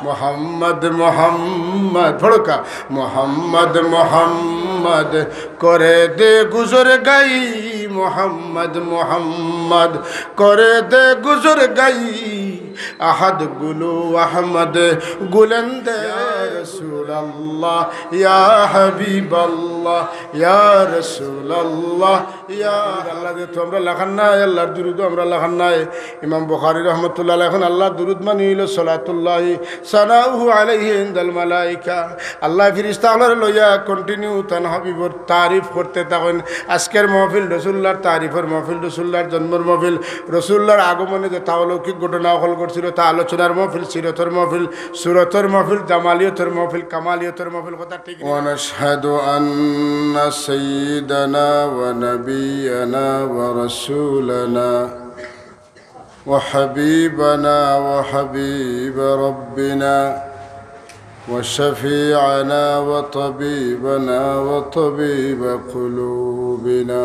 মোহাম্মদ মোহাম্মদ ফড়কা মোহাম্মদ মোহাম্মদ করে দে গুজর গাই মোহাম্মদ মোহাম্মদ করে দে গুজর গাই আহাদ গুলু আহমদ গুলন্দ রসুল্লাহ ইয়া হাবিবাল্লাহ ইয়া রাসূলুল্লাহ ইয়া আল্লাহ দে তো আমরা লেখান নাই আল্লাহর দুরূদ আমরা লেখান নাই ইমাম বুখারী রাহমাতুল্লাহ আলাইহি এখন আল্লাহর দুরূদ মানে হলো সালাতুল্লাহ সানাউহু আলাইহি ইনদাল মালায়েকা আল্লাহ ফেরেশতাদের লইয়া কন্টিনিউ তান হাবিবর তারিফ করতে থাকেন আজকের মাহফিল রাসূলুল্লাহর তারিফের মাহফিল রাসূলুল্লাহর জন্মের মাহফিল রাসূলুল্লাহর আগমনে যে তাওলৌকিক ঘটনা হল করছিল তা আলোচনার মাহফিল সিরাতের মাহফিল সুরাতের মাহফিল জামালিয়তের মাহফিল কামালিয়তের মাহফিল কথা ঠিক ওয়া নাশহাদু আন্না সাইয়্যিদানা ওয়া নাবিয়ানা ওয়া রাসূলানা ওয়া হাবিবানা ওয়া হাবিব রাব্বিনা وشفيعنا وطبيبنا وطبيب قلوبنا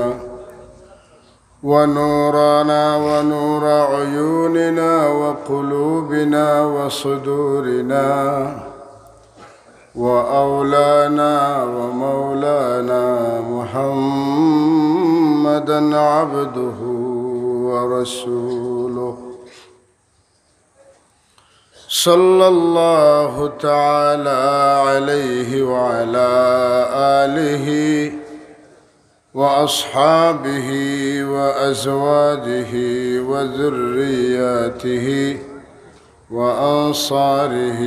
ونورنا ونور عيوننا وقلوبنا وصدورنا وأولانا ومولانا محمدا عبده ورسوله صلى الله تعالى عليه وعلى آله وأصحابه وأزواجه وذرياته وأنصاره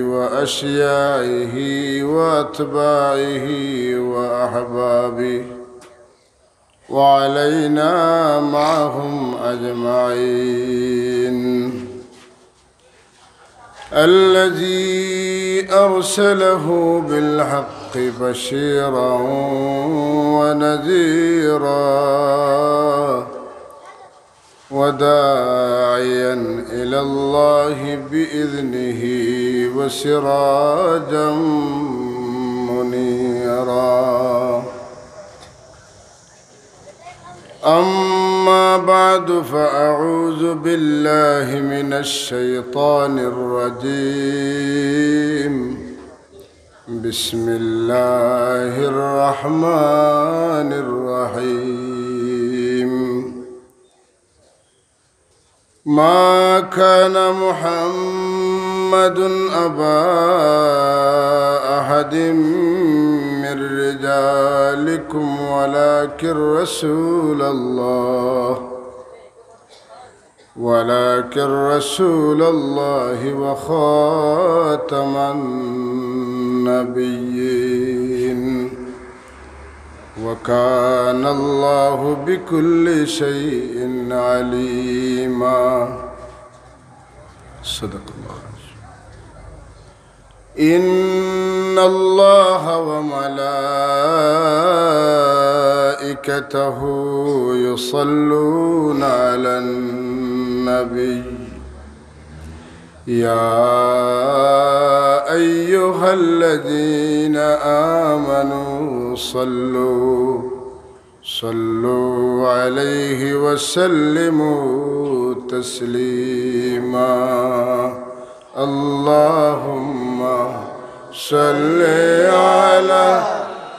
وأشياعه وأتباعه وأحبابه وعلينا معهم أجمعين الذي أرسله بالحق بشيرا ونذيرا وداعيا إلى الله بإذنه وسراجا منيرا أما بعد فأعوذ بالله من الشيطان الرجيم بسم الله الرحمن الرحيم ما كان محمد أبا أحد من رجالكم ولكن رسول الله وخاتم النبيين وكان الله بكل شيء عليما صدق الله إن الله وملائكته يصلون على النبي يا أيها الذين آمنوا صلوا عليه وسلموا تسليما اللهم صل على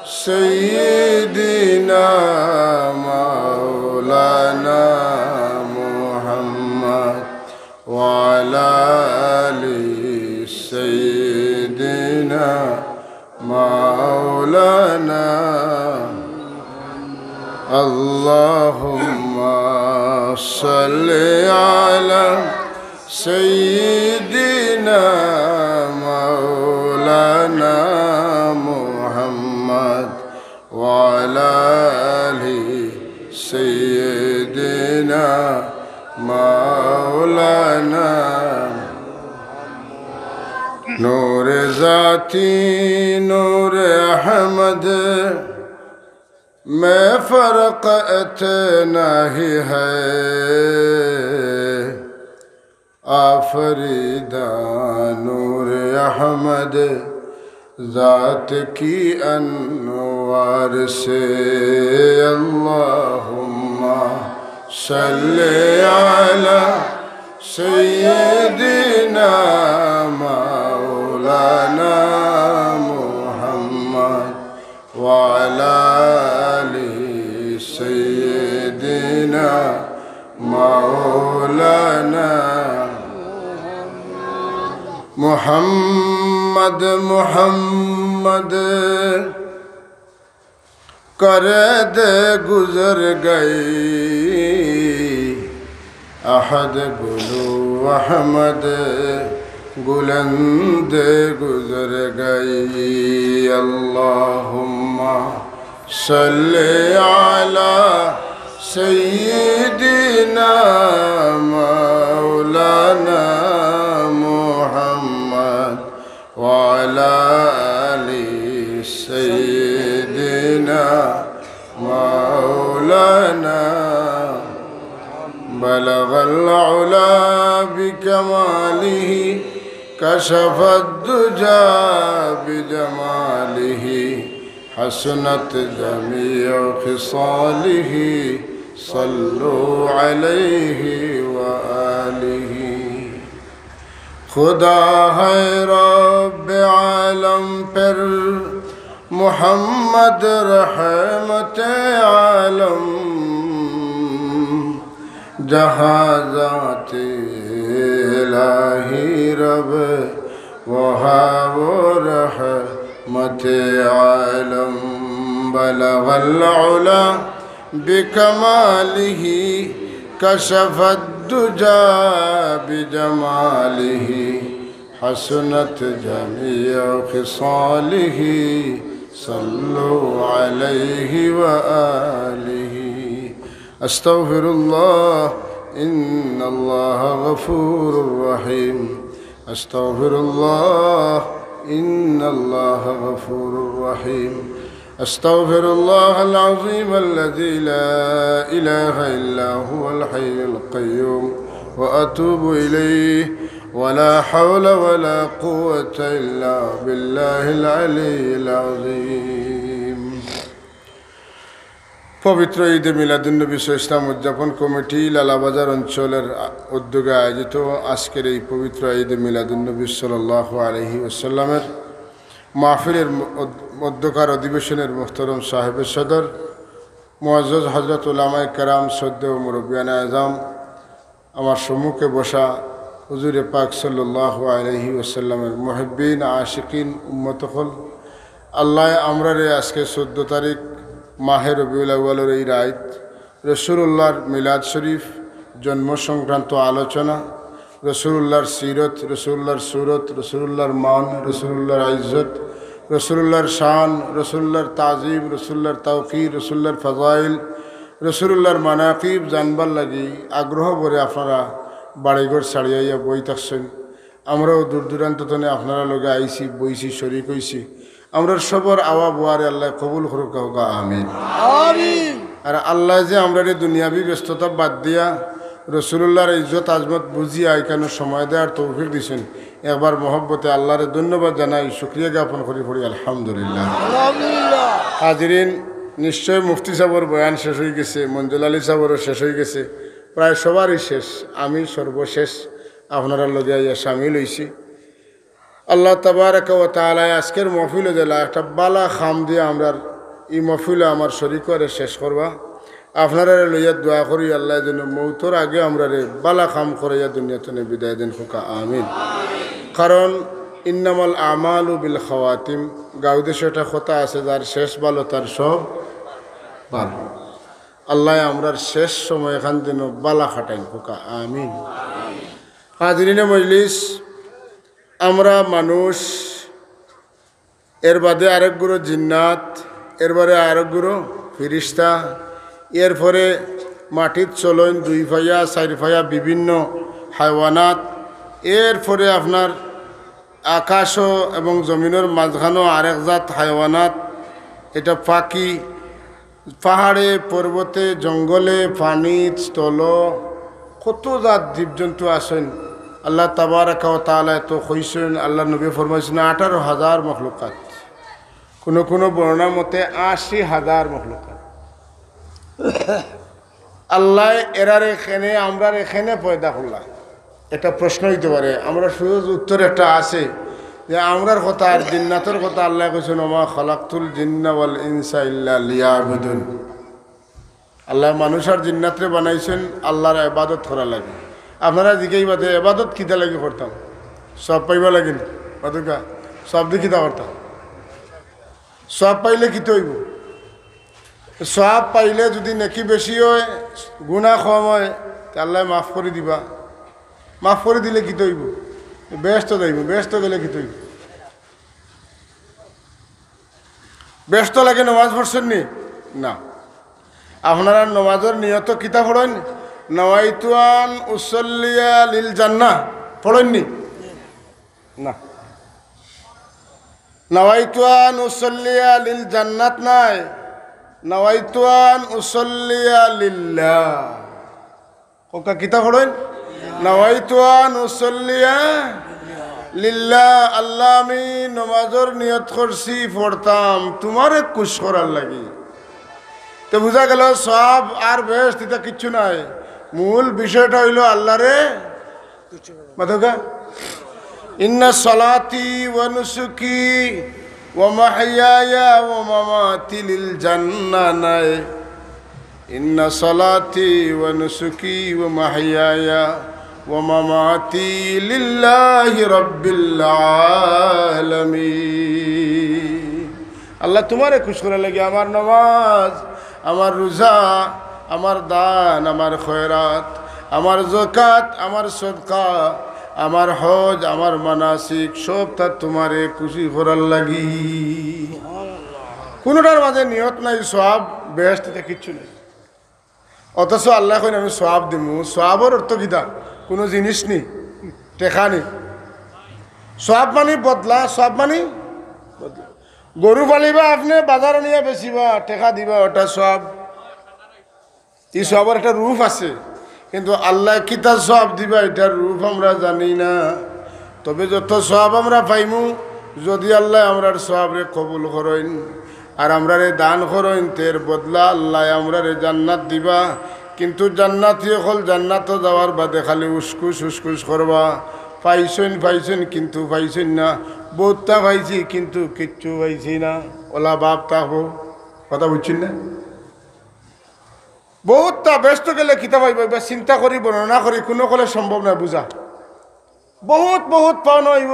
سيدنا مولانا محمد وعلى آل سيدنا مولانا اللهم صل على سيدنا مولانا محمد وعلى آل سيدنا مولانا نور ذاتی نور احمد میں فرق اتنا ہی ہے آفریدہ نور احمد ذات کی انوار سے اللہم صلی علی سیدنا मोहम्मद मोहम्मद कर दे गुजर गई अहद गुलू अहमद गुलंद गुजर गई अल्लाहुम्मा सल्ले अला सय्यिदिना मौलाना मुहम्मद व अला आलि सय्यिदिना मौलाना बलगल उला बिकमालिही कशफद दुजा बिजमालिही हसनत जमीअ खिसालिही सल्लु अलैहि व आलिही। खुदा है रब्ब आलम पर मुहम्मद रहमत आलम जहाँ जाते इलाही रब वहाँ वो रहमत आलम बलगल उला बिकमालिही कशफद दुजा बिजमालिही हसनत जमीअ खिसालिही सल्लु अलैहि व आलिही। अस्तगफिरुल्लाह इन्नल्लाह गफूरुर रहीम अस्तगफिरुल्लाह इन्नल्लाह गफूरुर रहीम अस्तगफिरुल्लाहल अज़ीम अल्लज़ी ला इलाहा इल्ला हुवल हय्युल क़य्यूम व अतूबु इलैहि वला हौला वला कुव्वता इल्ला बिल्लाहिल अलिय्यिल अज़ीम। पवित्र ईद मिलादुन्नबी इस्लाम उद्यापन कमिटी लालाबाजार अंचलेर उद्योगे आयोजित आजकेर এই पवित्र ईद मिलादुन्नबी सल्लल्लाहु आलैहि वसल्लमेर महफिलेर मध्यकार अधिवेशनेर मोहतरम साहेब सदर मुआज्जज हजरत उलामाए केराम श्रद्धेय मुरब्बियाने आज़म आमार सम्मुखे बसा हुजूरे पाक सल्लल्लाहु आलैहि वसल्लमेर मुहिब्बिन आशिकिन उम्मतकल आल्लाह आमरारे आजके 14 तारीख माहे रबिउल आव्वालेर এই রাত রাসূলুল্লাহর মিলাদ শরীফ জন্ম সংক্রান্ত আলোচনা রাসূলুল্লাহর সিরত রাসূলুল্লাহর সুরত রাসূলুল্লাহর মান রাসূলুল্লাহর ইজ্জত রাসূলুল্লাহর শান রাসূলুল্লাহর তাজিম রাসূলুল্লাহর তাওকীর রাসূলুল্লাহর ফাজাইল রাসূলুল্লাহর মানাকিব জানবার লাগি আগ্রহ ভরে আপনারা বাড়িঘর ছাড়িয়া বই থাকছেন। আমরাও দূর দূরান্ত থেকে আপনারা লগে আইছি বইছি শরীক হইছি আমরা সবার আওয়া বোয়ারে আল্লাহ কবুল করুক আমিন আমিন। আর আল্লাহ যে আমরা দুনিয়াবি ব্যস্ততা বাদ দিয়া রাসূলুল্লাহর ইজ্জত আজমত বুঝিয়া এখানে সময় দেওয়ার তৌফিক দিয়েছেন একবার মহব্বতে আল্লাহরে ধন্যবাদ জানাই শুকরিয়া জ্ঞাপন করি পড়ি আলহামদুলিল্লাহ আলহামদুলিল্লাহ। হাজিরিন নিশ্চয় মুফতি সাহেবের বয়ান শেষ হয়ে গেছে মঞ্জুল আলী সাহেবেরও শেষ হয়ে গেছে প্রায় সবারই শেষ আমি সর্বশেষ আপনারা লগে আইয়া শামিল হইছি। আল্লাহ তাবারাকা ওয়া তাআলা আজকের মাহফিলে দিলা একটা বালা খাম দিয়ে আমরা এই মাহফিলে আমার শরীক করে শেষ করবা আপনারা লইয়া দোয়া করি আল্লাহ যেন মৌতর আগে আমরা বালা খাম করাইয়া দুনিয়াতে বিদায় দেন হোকা আমিন। কারণ ইন্নামাল আমালু বিল খাওয়াতিম গাউদেশে একটা কথা আছে যার শেষ ভালো তার সব ভালো আল্লাহ আমরার শেষ সময় এখান যেন বালা খাটাইন হোকা আমিন। হাজিরিনে মজলিস আমরা মানুষ এর বাদে আরেক গুরু জিন্নাত এর বাদে আরেক গুরু ফিরিস্তা এরপরে মাটির চলন 2 পায়া 4 পায়া বিভিন্ন হাইওয়ানাত এরপরে আপনার আকাশ এবং জমিনের মাঝখানো আরেক জাত হাইওয়ানাত এটা পাখি পাহাড়ে পর্বতে জঙ্গলে পানি স্থল কত জাত জীবজন্তু আছেন আল্লাহ তাবারাকা ওয়া তাআলা তো কইছেন আল্লাহ নবী ফরমাইছেন 18,000 মখলুকাত কোনো কোনো বর্ণনা মতে 80,000 মখলুকাত আল্লাহ এরার এখানে আমরা এখানে পয়দা করলাম। এটা প্রশ্ন হইতে পারে আমরা সহজ উত্তর একটা আছে যে আমরার কথা আর জিন্নাতের কথা আল্লাহ কইছেন ওমা খালাকতুল জিন্না ওয়াল ইনসা ইল্লা লিয়াবুদুন। আল্লাহ মানুষ আর জিন্নাতরে বানাইছেন আল্লাহর ইবাদত করা লাগে। আপনারা জিজ্ঞাসা বাদে ইবাদত কিতা লাগে করতাম সব পাইবা লাগে না বাদুকা সব দেখি তা করতা সব পাইলে কি তৈব সব পাইলে যদি নেকি বেশি হয় গুনাহ কম হয় আল্লাহ মাফ করে দিবা মাফ করে দিলে কি তৈব ব্যস্ত যাইব ব্যস্ত গেলে কি তৈব ব্যস্ত লাগে নমাজ পড়ছেন নি না আপনারা নমাজের নিয়ত কিতা পড়েন নওয়াইতুয়ান উসল্লিয়া লিল জান্নাহ পড়েননি না নওয়াইতুয়ান উসল্লিয়া লিল জান্নাত নাই নওয়াইতুয়ান উসল্লিয়া লিল্লাহ কোকা কিতা পড়েন নওয়াইতুয়ান উসল্লিয়া লিল্লাহ আল্লাহ আমি নমাজের নিয়ত করছি পড়তাম তোমারে খুশ করার লাগি তো বুঝা গেল সব আর বেশ এটা কিচ্ছু নাই মূল বিষয়টা হইল আল্লাহরে মাথা ইন্না সলাতি ওয়া নুসুকি ওয়া মাহইয়ায়া ওয়া মামাতি লিল জান্নাহ নাই ইন্না সলাতি ওয়া নুসুকি ওয়া মাহইয়ায়া ওয়া মামাতি লিল্লাহি রাব্বিল আলামিন আল্লাহ তোমারে খুশ করার লাগি আমার নামাজ আমার রোজা আমার দান আমার খয়রাত আমার যাকাত আমার সদকা আমার হজ আমার মানাসিক সব তা তোমারে খুশি করার লাগি কোনোটার মাঝে নিয়ত নাই সওয়াব বেহেশতে কিচ্ছু নেই অথচ আল্লাহ কইন আমি সওয়াব দিমু সওয়াবের অর্থ কিটা কোনো জিনিস নেই টেকা নেই সওয়াব মানে বদলা সওয়াব মানে বদলা গরু পালিবা আপনি বাজারে নিয়ে বেচিবা টেকা দিবা ওটা সওয়াব এই সওয়াবের একটা রূপ আছে কিন্তু আল্লাহ কিতা সওয়াব দিবা এটার রূপ আমরা জানি না তবে যত সওয়াব আমরা পাইমু যদি আল্লাহ আমরার সওয়াবরে কবুল করেন আর আমরারে দান করেন তের বদলা আল্লাহ আমরারে জান্নাত দিবা কিন্তু জান্নাতি হল জান্নাত যাওয়ার বাদে খালি উসকুস উসকুস করবা পাইছেন কিন্তু পাইছেন না বহুতটা পাইছি কিন্তু কিচ্ছু পাইছি না ওলা বাপ থাকবো কথা বুঝছেন না বহুতটা ব্যস্ত গেলে কিতা পাইব এবার চিন্তা করি বর্ণনা করি কোনো কলে সম্ভব না বুঝা বহুত বহুত পাওয়া নইব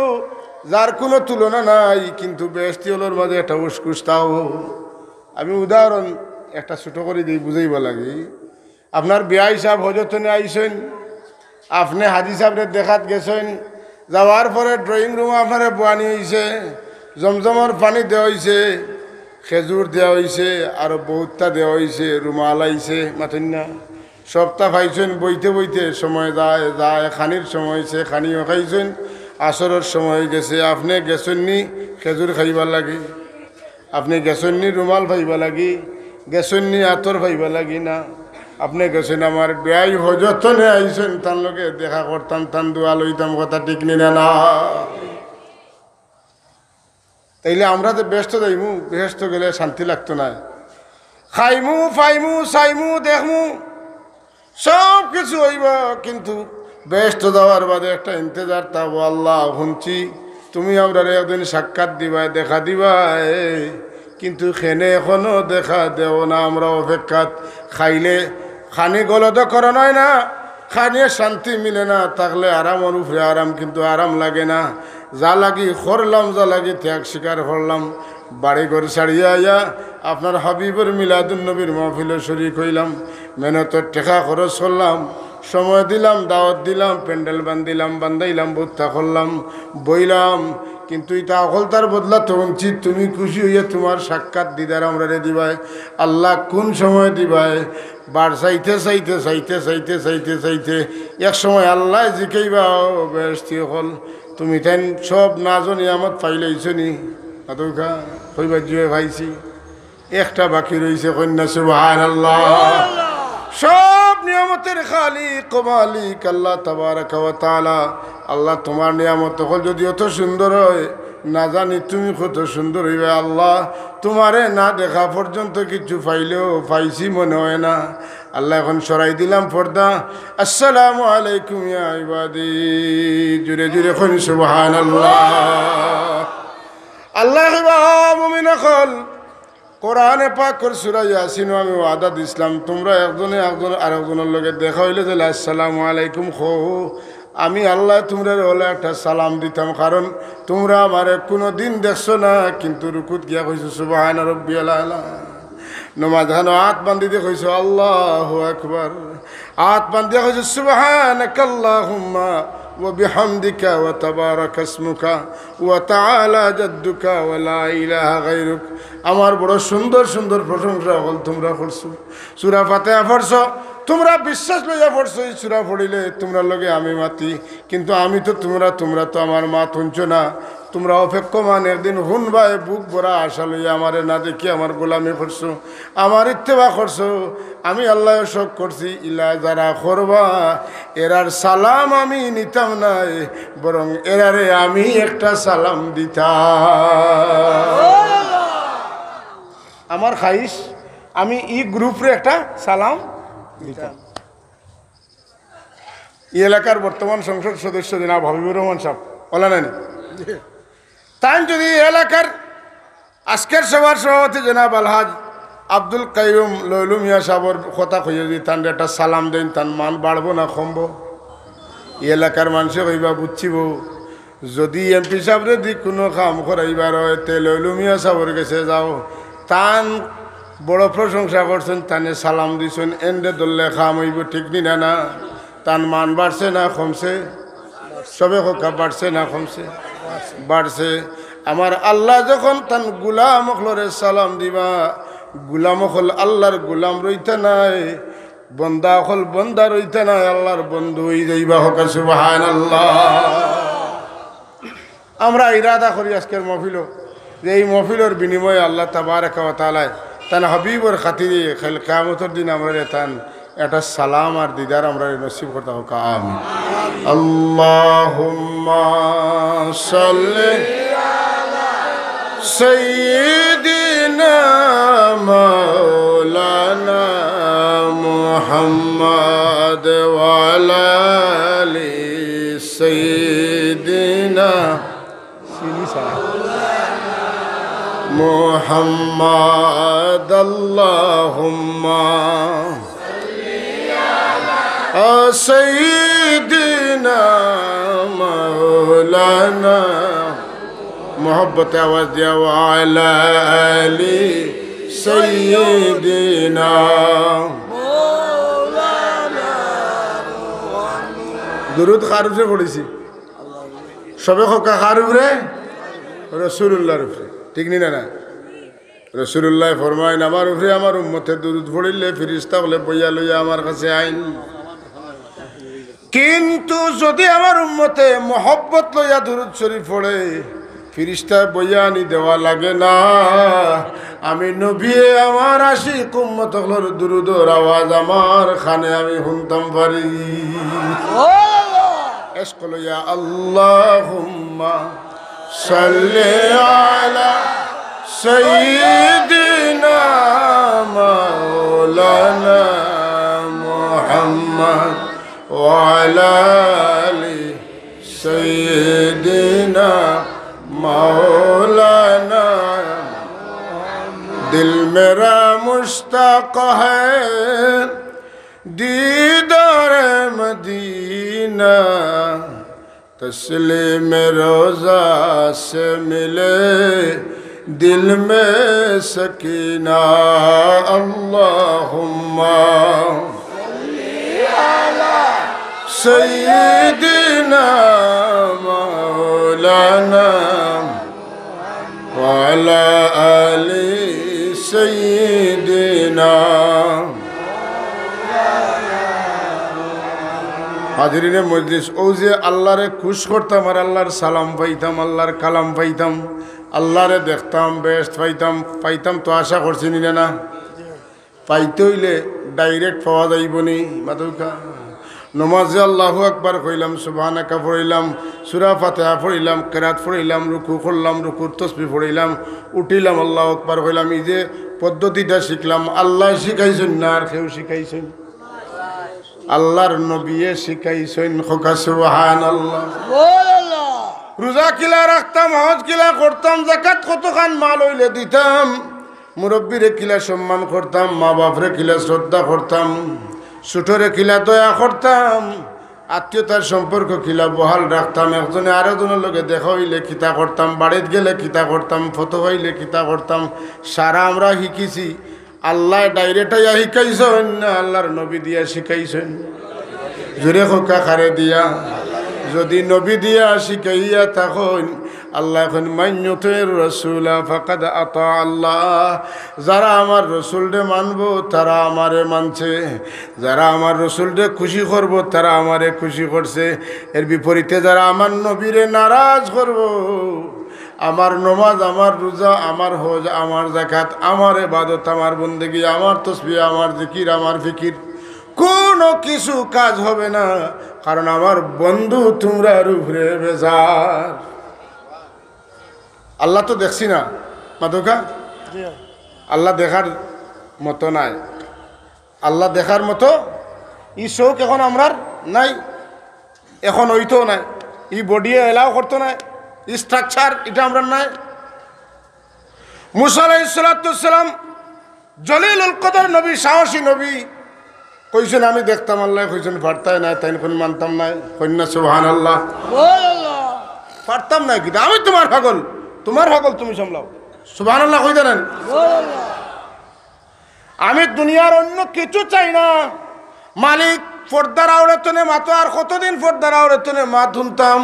যার কোনো তুলনা নাই কিন্তু ব্যস্তি হলোর মাঝে একটা উসকুস তাও আমি উদাহরণ একটা ছোটো করে দিই বুঝাইব লাগে আপনার বিয়া হিসাব হজতনে আইসেন আপনি হাজি সাহেবের দেখাত গেছেন যাওয়ার পরে ড্রয়িং রুমে আপনার বানি হয়েছে জমজমর পানি দেওয়া হয়েছে খেজুর দেওয়া হয়েছে আরো বহুতটা দেওয়া হয়েছে রুমাল আইছে মাথেন না সপ্তাহ পাইছেন বইতে বইতে সময় যায় খানির সময় হয়েছে খানিও খাইছেন আসরের সময় গেছে আপনি গেছেননি খেজুর খাইবার লাগে আপনি গেছেননি রুমাল খাইবা লাগি গেছেননি আতর খাইবা লাগি না আপনি গেছেন আমার বেয়াই হজতনে আইছেন তার লগে দেখা করতাম তান দোয়া লইতাম কথা ঠিক নিলে না তাইলে আমরা তো ব্যস্ত যাইমু ব্যস্ত গেলে শান্তি লাগতো না খাইমু ফাইমু চাইমু দেখমু সব কিছু হইব কিন্তু ব্যস্ত যাওয়ার বাদে একটা ইন্তজার তাবো আল্লাহ শুনছি তুমি আমরা একদিন সাক্ষাৎ দিবাই দেখা দিবাই কিন্তু খেনে এখনো দেখা দেও না আমরা অপেক্ষাত খাইলে খানি গলদ করা নয় না খানিয়ে শান্তি মিলে না থাকলে আরাম অনুফরে আরাম কিন্তু আরাম লাগে না যা লাগি করলাম যা লাগি ত্যাগ স্বীকার করলাম বাড়ি ঘর ছাড়িয়ে আইয়া আপনার হাবিবের মিলাদুন নবীর মাহফিলে শরীক হইলাম মেহনতের টেকা খরচ করলাম সময় দিলাম দাওয়াত দিলাম প্যান্ডেল বান্ধিলাম বান্ধাইলাম বুদ্ধা করলাম বইলাম কিন্তু এটা অকলতার বদলা তো উচিত তুমি খুশি হইয়া তোমার সাক্ষাৎ দিদার আমরা দিবাই আল্লাহ কোন সময় দিবাই বার চাইতে চাইতে চাইতে চাইতে চাইতে চাইতে এক সময় আল্লাহ জিকেইবা বেশি হল তুমি তাই সব নাজ নিয়ামত পাইলেইছ নি আদৌখা হইবা জুয়ে ভাইছি একটা বাকি রয়েছে কন্যা সুবহানাল্লাহ সব নিয়ামতের খালিক মালিক আল্লাহ তাবারাকা ওয়া তাআলা আল্লাহ তোমার নিয়ামত হল যদি অত সুন্দর হয় না জানি তুমি কত সুন্দর হইবে আল্লাহ তোমারে না দেখা পর্যন্ত কিছু পাইলেও পাইছি মনে হয় না আল্লাহ এখন সরাই দিলাম পর্দা আসসালামু আলাইকুম ইয়া ইবাদি জুরে জুরে কোন সুবহানাল্লাহ আল্লাহ মুমিন হল কোরআনে পাক সূরা ইয়াসিন আমি ওয়াদা দিছিলাম তোমরা একজনে একজন আরেকজনের লগে দেখা হইলে যে আসসালামু আলাইকুম খো আমি আল্লাহ তোমরা হলে একটা সালাম দিতাম, কারণ তোমরা আমার কোনো দিন দেখছো না, কিন্তু রুকুত গিয়া কইছো সুবহান রাব্বিয়াল আলা। নমাজ হানো হাত বান্ধিতে কইছো আল্লাহু আকবার, হাত বান্ধিয়া কইছো সুবহানাকাল্লাহুম্মা ওয়া বিহামদিকা ওয়া তাবারাকা ইসমুকা ওয়া তাআলা জাদ্দুকা ওয়া লা ইলাহা গায়রুক। আমার বড় সুন্দর সুন্দর প্রশংসা হল তোমরা করছো। সূরা ফাতিহা পড়ছো, তোমরা বিশ্বাস লইয়া পড়ছো এই সূরা পড়িলে তোমরা লগে আমি মাতি, কিন্তু আমি তো তোমরা তো আমার মা তুনছো না। তোমরা অপেক্ষমান একদিন হুনবাই বুক ভরা আশা লইয়া আমারে না দেখি আমার গোলামি করছো, আমার ইত্তেবা করছো। আমি আল্লাহ শোক করছি, ইলা যারা করবা এরার সালাম আমি নিতাম না, বরং এরারে আমি একটা সালাম দিতাম। আমার খাইশ আমি ই গ্রুপরে একটা সালাম দিতাম। এই এলাকার বর্তমান সংসদ সদস্য জনাব হাবিবুর রহমান সাহেব বলা নানি, তাই যদি এলাকার আজকের সভার সভাপতি জনাব আলহাজ আব্দুল কাইয়ুম লইলু মিয়া সাহেবের কথা কইয়া যদি তান একটা সালাম দেন, তান মান বাড়বো না কমবো? এই এলাকার মানুষে কইবা বুঝছিব, যদি এমপি সাহেবরে দি কোনো কাম করাইবার হয় তে লইলু মিয়া সাহেবের কাছে যাও, তান বড় প্রশংসা করছেন, তানে সালাম দিছেন, এন্ডে দললে খাম হইব, ঠিক নি না? তান মান বাড়ছে না কমছে? সবে কথা বাড়ছে না কমছে? বাড়ছে। আমার আল্লাহ যখন তান গুলাম অখলরে সালাম দিবা, গুলাম অখল আল্লাহর গুলাম রইতে নাই, বন্দা অখল বন্দা রইতে নাই, আল্লাহর বন্ধু হই যাইবা। হোক সুবহানাল্লাহ। আমরা ইরাদা করি আজকের মহফিল, যে এই মহফিলের বিনিময়ে আল্লাহ তাবারাকা ওয়া তাআলা তান হাবিবর খাতিরে খাল কিয়ামতের দিন আমরা তান একটা সালাম আর দিদার আমরা নসিব করতে হোক। আমিন। আল্লাহুম্মা সাল্লি আলা সাইয়্যিদিনা মাওলানা মুহাম্মদ ওয়া আলা আলি সাইয়্যিদিনা মুহাম্মদ। আল্লাহুম্মা সাইয়্যিদিনা মাওলানা, মোহব্বত আওয়াজ দিয়া ওয়া আলা আলি সাইয়্যিদিনা মাওলানা। দুরূদ কার উপরে পড়েছি? সবে খোকা কার উপরে? রাসূলুল্লাহর উপরে, ঠিক নি না? রাসূলুল্লাহ ফরমায়েন, আমার উপরে আমার উম্মতের দুরূদ পড়িলে ফেরেশতা বলে বইয়া লইয়া আমার কাছে আইন। কিন্তু যদি আমার উম্মতে মোহব্বত লইয়া দুরূদ শরীফ পড়ে, ফেরেশতা বইয়া আনি দেওয়া লাগে না। আমি নবী আমার আশিক উম্মত হলোর দুরূদের আওয়াজ আমার কানে আমি শুনতাম পারি। এশক লইয়া আল্লাহুম্মা সাল্লি আলা সাইয়্যিদিনা মাওলানা মুহাম্মদ ওয়া আলা আলি সাইয়্যিদিনা মাওলানা। दिल मेरा मुश्ताक है दीदार मदीना, तस्लीम रोज़ा से मिले दिल में सकीना। अल्लाहुम्मा सय्यिदिना मौलाना वाला आली सय्यिदिना। हाजिरिने मजलिस, ও যে আল্লাহরে খুশ করতাম আর আল্লাহর সালাম পাইতাম, আল্লাহর কালাম পাইতাম, আল্লাহরে দেখতাম, বেস্ট পাইতাম তো আশা করছি নি না? পাইতে হইলে ডাইরেক্ট পাওয়া যাইব নি? মাদুকা নমাজে আল্লাহু আকবার কইলাম, সুবহানাকা পড়িলাম, সূরা ফাতিহা পড়িলাম, কিরাত পড়িলাম, রুকু করলাম, রুকুর তাসবিহ পড়িলাম, উঠিলাম, আল্লাহু আকবার কইলাম। এই যে পদ্ধতিটা শিখলাম, আল্লাহ শিখাইছেন না আর কেউ শিখাইছেন? আল্লাহর নবীয়ে শিখাইছেন। খোকা সুবহানাল্লাহ। রোজা কিলা রাখতাম, হজ কিলা করতাম, যাকাত কতখান মাল হইলে দিতাম, মুরব্বীরে কিলা সম্মান করতাম, মা বাপরে কিলা শ্রদ্ধা করতাম, ছোটরে কিলা দয়া করতাম, আত্মীয়তার সম্পর্ক কিলা বহাল রাখতাম, একজনে আরেকজনের লগে দেখা হইলে কিতা করতাম, বাড়িতে গেলে কিতা করতাম, ফটো হইলে কিতা করতাম, সারা আমরা শিখিছি। আল্লাহ ডাইরেক্টাইয়া শিখাইছেন না আল্লাহর নবী দিয়া শিখাইছেন? জোরে খোকা খারে দিয়া। যদি নবী দিয়া শিখাইয়া তখন আল্লাহ এখন মান্যতের রসুলা ফাকাদ আতা আল্লাহ, যারা আমার রসুলরে মানব তারা আমারে মানছে, যারা আমার রসুলরে খুশি করব তারা আমারে খুশি করছে। এর বিপরীতে যারা আমার নবীরে নারাজ করব, আমার নমাজ, আমার রোজা, আমার হজ, আমার যাকাত, আমার ইবাদত, আমার বন্দেগী, আমার তসবিহ, আমার জিকির, আমার ফিকির, কোনো কিছু কাজ হবে না, কারণ আমার বন্ধু তোমরা উপরে বেজার। আল্লাহ তো দেখছি না মাদকা, আল্লাহ দেখার মতো নাই, আল্লাহ দেখার মতো ই শোক এখন আমরার নাই, এখন হইতো নাই, ই বডি এলাও করতো নাই, ই স্ট্রাকচার এটা আমরা নাই। মুসা আলাইহিস সালাতু ওয়াস সালাম জলিলুল কদর নবী, সাহসী নবী, কইছেন আমি দেখতাম, আল্লাহ কইছেন পারতাই না, তাই কোন মানতাম নাই, কন্যা সুবহানাল্লাহ, পারতাম না, কিন্তু আমি তোমার পাগল, তোমার পাগল তুমি সামলাও, সুবহানাল্লাহ কই দেন। আমি দুনিয়ার অন্য কিছু চাই না। মালিক পর্দার আওড়াতনে মাতো, আর কতদিন পর্দার আওড়াতনে মা ধুনতাম,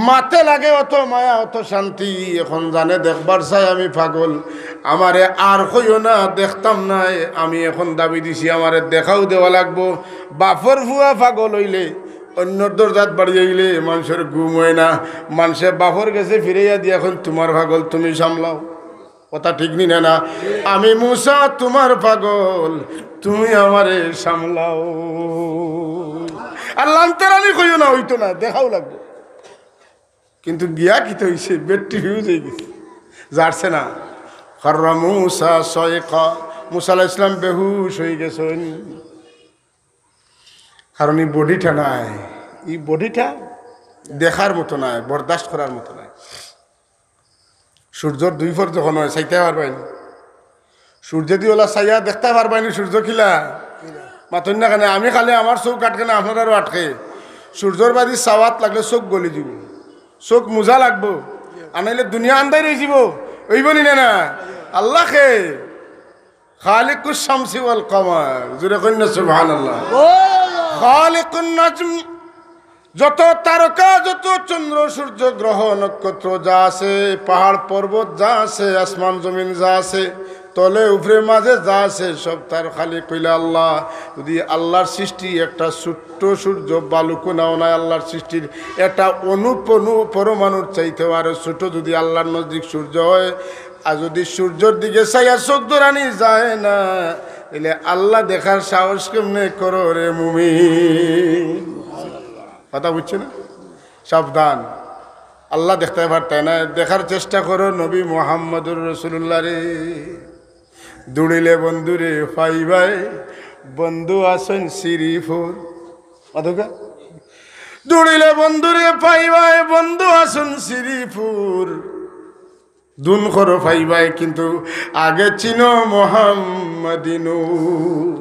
মাতে লাগে অত মায়া, অত শান্তি, এখন জানে দেখবার চাই আমি পাগল, আমারে আর কইও না দেখতাম নাই, আমি এখন দাবি দিছি আমারে দেখাও দেওয়া লাগবো। বাপর ভুয়া পাগল হইলে অন্যর দরজাত বাড়ি আইলে মানুষের ঘুম হয় না, মানুষে বাপর গেছে ফিরাইয়া দিয়ে এখন তোমার পাগল তুমি সামলাও, কথা ঠিক নি না? আমি মুসা তোমার পাগল, তুমি আমারে সামলাও। আর লান্তরানি কইও না, হইতো না, দেখাও লাগবো। কিন্তু গিয়া কিতে হইছে, ব্যাটারি ফিউজ হয়ে গেছে, যাচ্ছে না। খররা মুসা সয়কা, মুসা আলাইহিস সালাম বেহুশ হয়ে গেছেন, কারণ এই বডিটা নাই, এই বডিটা দেখার মতো নাই, বরদাস্ত করার মতো নাই। সূর্যর দুই ফর যখন হয় চাইতে পারবাই না, সূর্য দিয়ে ওলা চাইয়া দেখতে পারবাই না, সূর্য খিলা মাতন না কেন, আমি খালি আমার চোখ আটকে না, আপনারও আটকে। সূর্যর বাদি চাওয়াত লাগলে চোখ গলি যাব, চোখ মোজা লাগবো, আনাইলে দুনিয়া আন্দাই রয়ে যাব, ওইবনি না। আল্লাহকে খালিকুস শামসি ওয়াল কমার, জোরে কন্যা সুবহানাল্লাহ। খালিকুন নাজম, যত তারকা, যত চন্দ্র সূর্য গ্রহ নক্ষত্র যা আছে, পাহাড় পর্বত যা আছে, আসমান জমিন যা আছে, তলে উপরে মাঝে যা আছে, সব তার খালিক কইলা আল্লাহ। যদি আল্লাহর সৃষ্টি একটা ছোট্ট সূর্য বালুকোনাও নাই, আল্লাহর সৃষ্টির একটা পরমাণুর চাইতে আরো ছোট যদি আল্লাহর নজদিক সূর্য হয়, আর যদি সূর্যের দিকে চাইয়া চোখ দৌড়ানি যায় না, এলে আল্লাহ দেখার সাহস কেমনে করো রে মুমিন? কথা বুঝছে না? সাবধান, আল্লাহ দেখতে পারতে না, দেখার চেষ্টা করো নবী মুহাম্মদুর রাসূলুল্লাহ রে। দৌড়িলে বন্ধুরে পাইবাই, বন্ধু আসেন শ্রীপুর, অধকা দৌড়িলে বন্ধুরে পাইবাই, বন্ধু আসেন শ্রীপুর, দুন করো পাইবাই, কিন্তু আগে চিনো মোহাম্মদী নূর।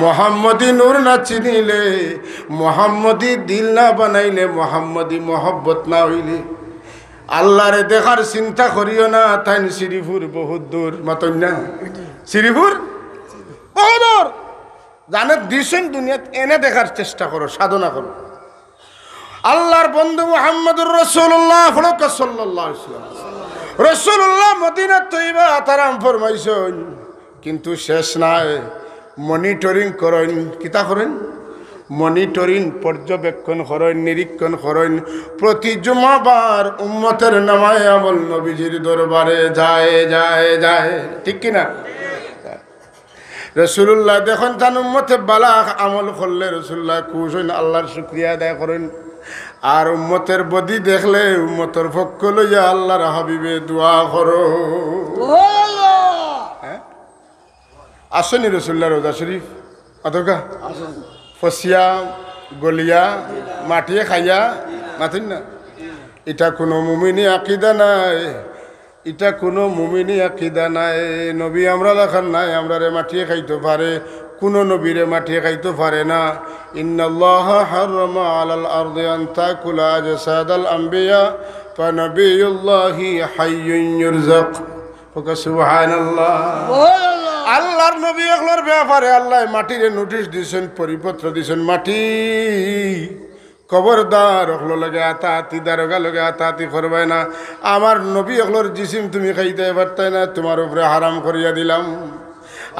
মোহাম্মদী নূর না চিনিলে, মোহাম্মদী দিল না বানাইলে, মোহাম্মদী মহব্বত না হইলে আল্লাহরে দেখার চিন্তা করিও না। তাই শ্রীপুর বহুত দূর, মাতন না, শ্রীপুর বহু দূর, জানে দিছেন দুনিয়াত, এনে দেখার চেষ্টা করো, সাধনা করো। আল্লাহর বন্ধু মুহাম্মদুর রাসূলুল্লাহ সাল্লাল্লাহু আলাইহি ওয়াসাল্লাম, রাসূলুল্লাহ মদিনা তৈবা আতারাম ফরমাইছেন, কিন্তু শেষ নাই, মনিটরিং করেন, কিতা করেন? মনিটরিং, পর্যবেক্ষণ করেন, নিরীক্ষণ করেন। প্রতি জুমাবার উম্মতের নামায় আমল নবীজির দরবারে যায় যায় যায়, ঠিক কিনা? রাসূলুল্লাহ দেখুন তান উম্মতে বালা আমল করলে রাসূলুল্লাহ খুশ হইন, আল্লাহর শুকরিয়া আদায় করেন। আর উম্মতের বদি দেখলে উম্মতের পক্ষ লইয়া আল্লাহর হাবিবে দোয়া করো। আসেনি রাসূলুল্লাহ রোজা শরীফ অতকা ফসিয়া গলিয়া মাটিয়ে খাইয়া মাতিন না, এটা কোনো মুমিনি আকিদা নাই, এটা কোনো মুমিনি আকিদা নাই। নবী আমরা লেখার নাই আমরা রে মাটিয়ে খাইতে পারে, কোনো নবীরে মাটি খাইতে পারে না। ইন্নাল্লাহা হারামা আলাল আরদি আন তাকুলা আজসাদাল আম্বিয়া ফানাবিয়ুল্লাহি হাইয়ুন ইউরযাক। ওয়া সুবহানাল্লাহ। আল্লাহর নবী এগুলোর ব্যাপারে আল্লাহ মাটিরে নোটিশ দিয়েছেন, পরিপত্র দিয়েছেন, মাটি খবরদার ওগুলো লগে আতাহাতি দারোগা লগে আতাহাতি করবে না। আমার নবী এগুলোর জিসিম তুমি খাইতে পারতে না, তোমার উপরে হারাম করিয়া দিলাম।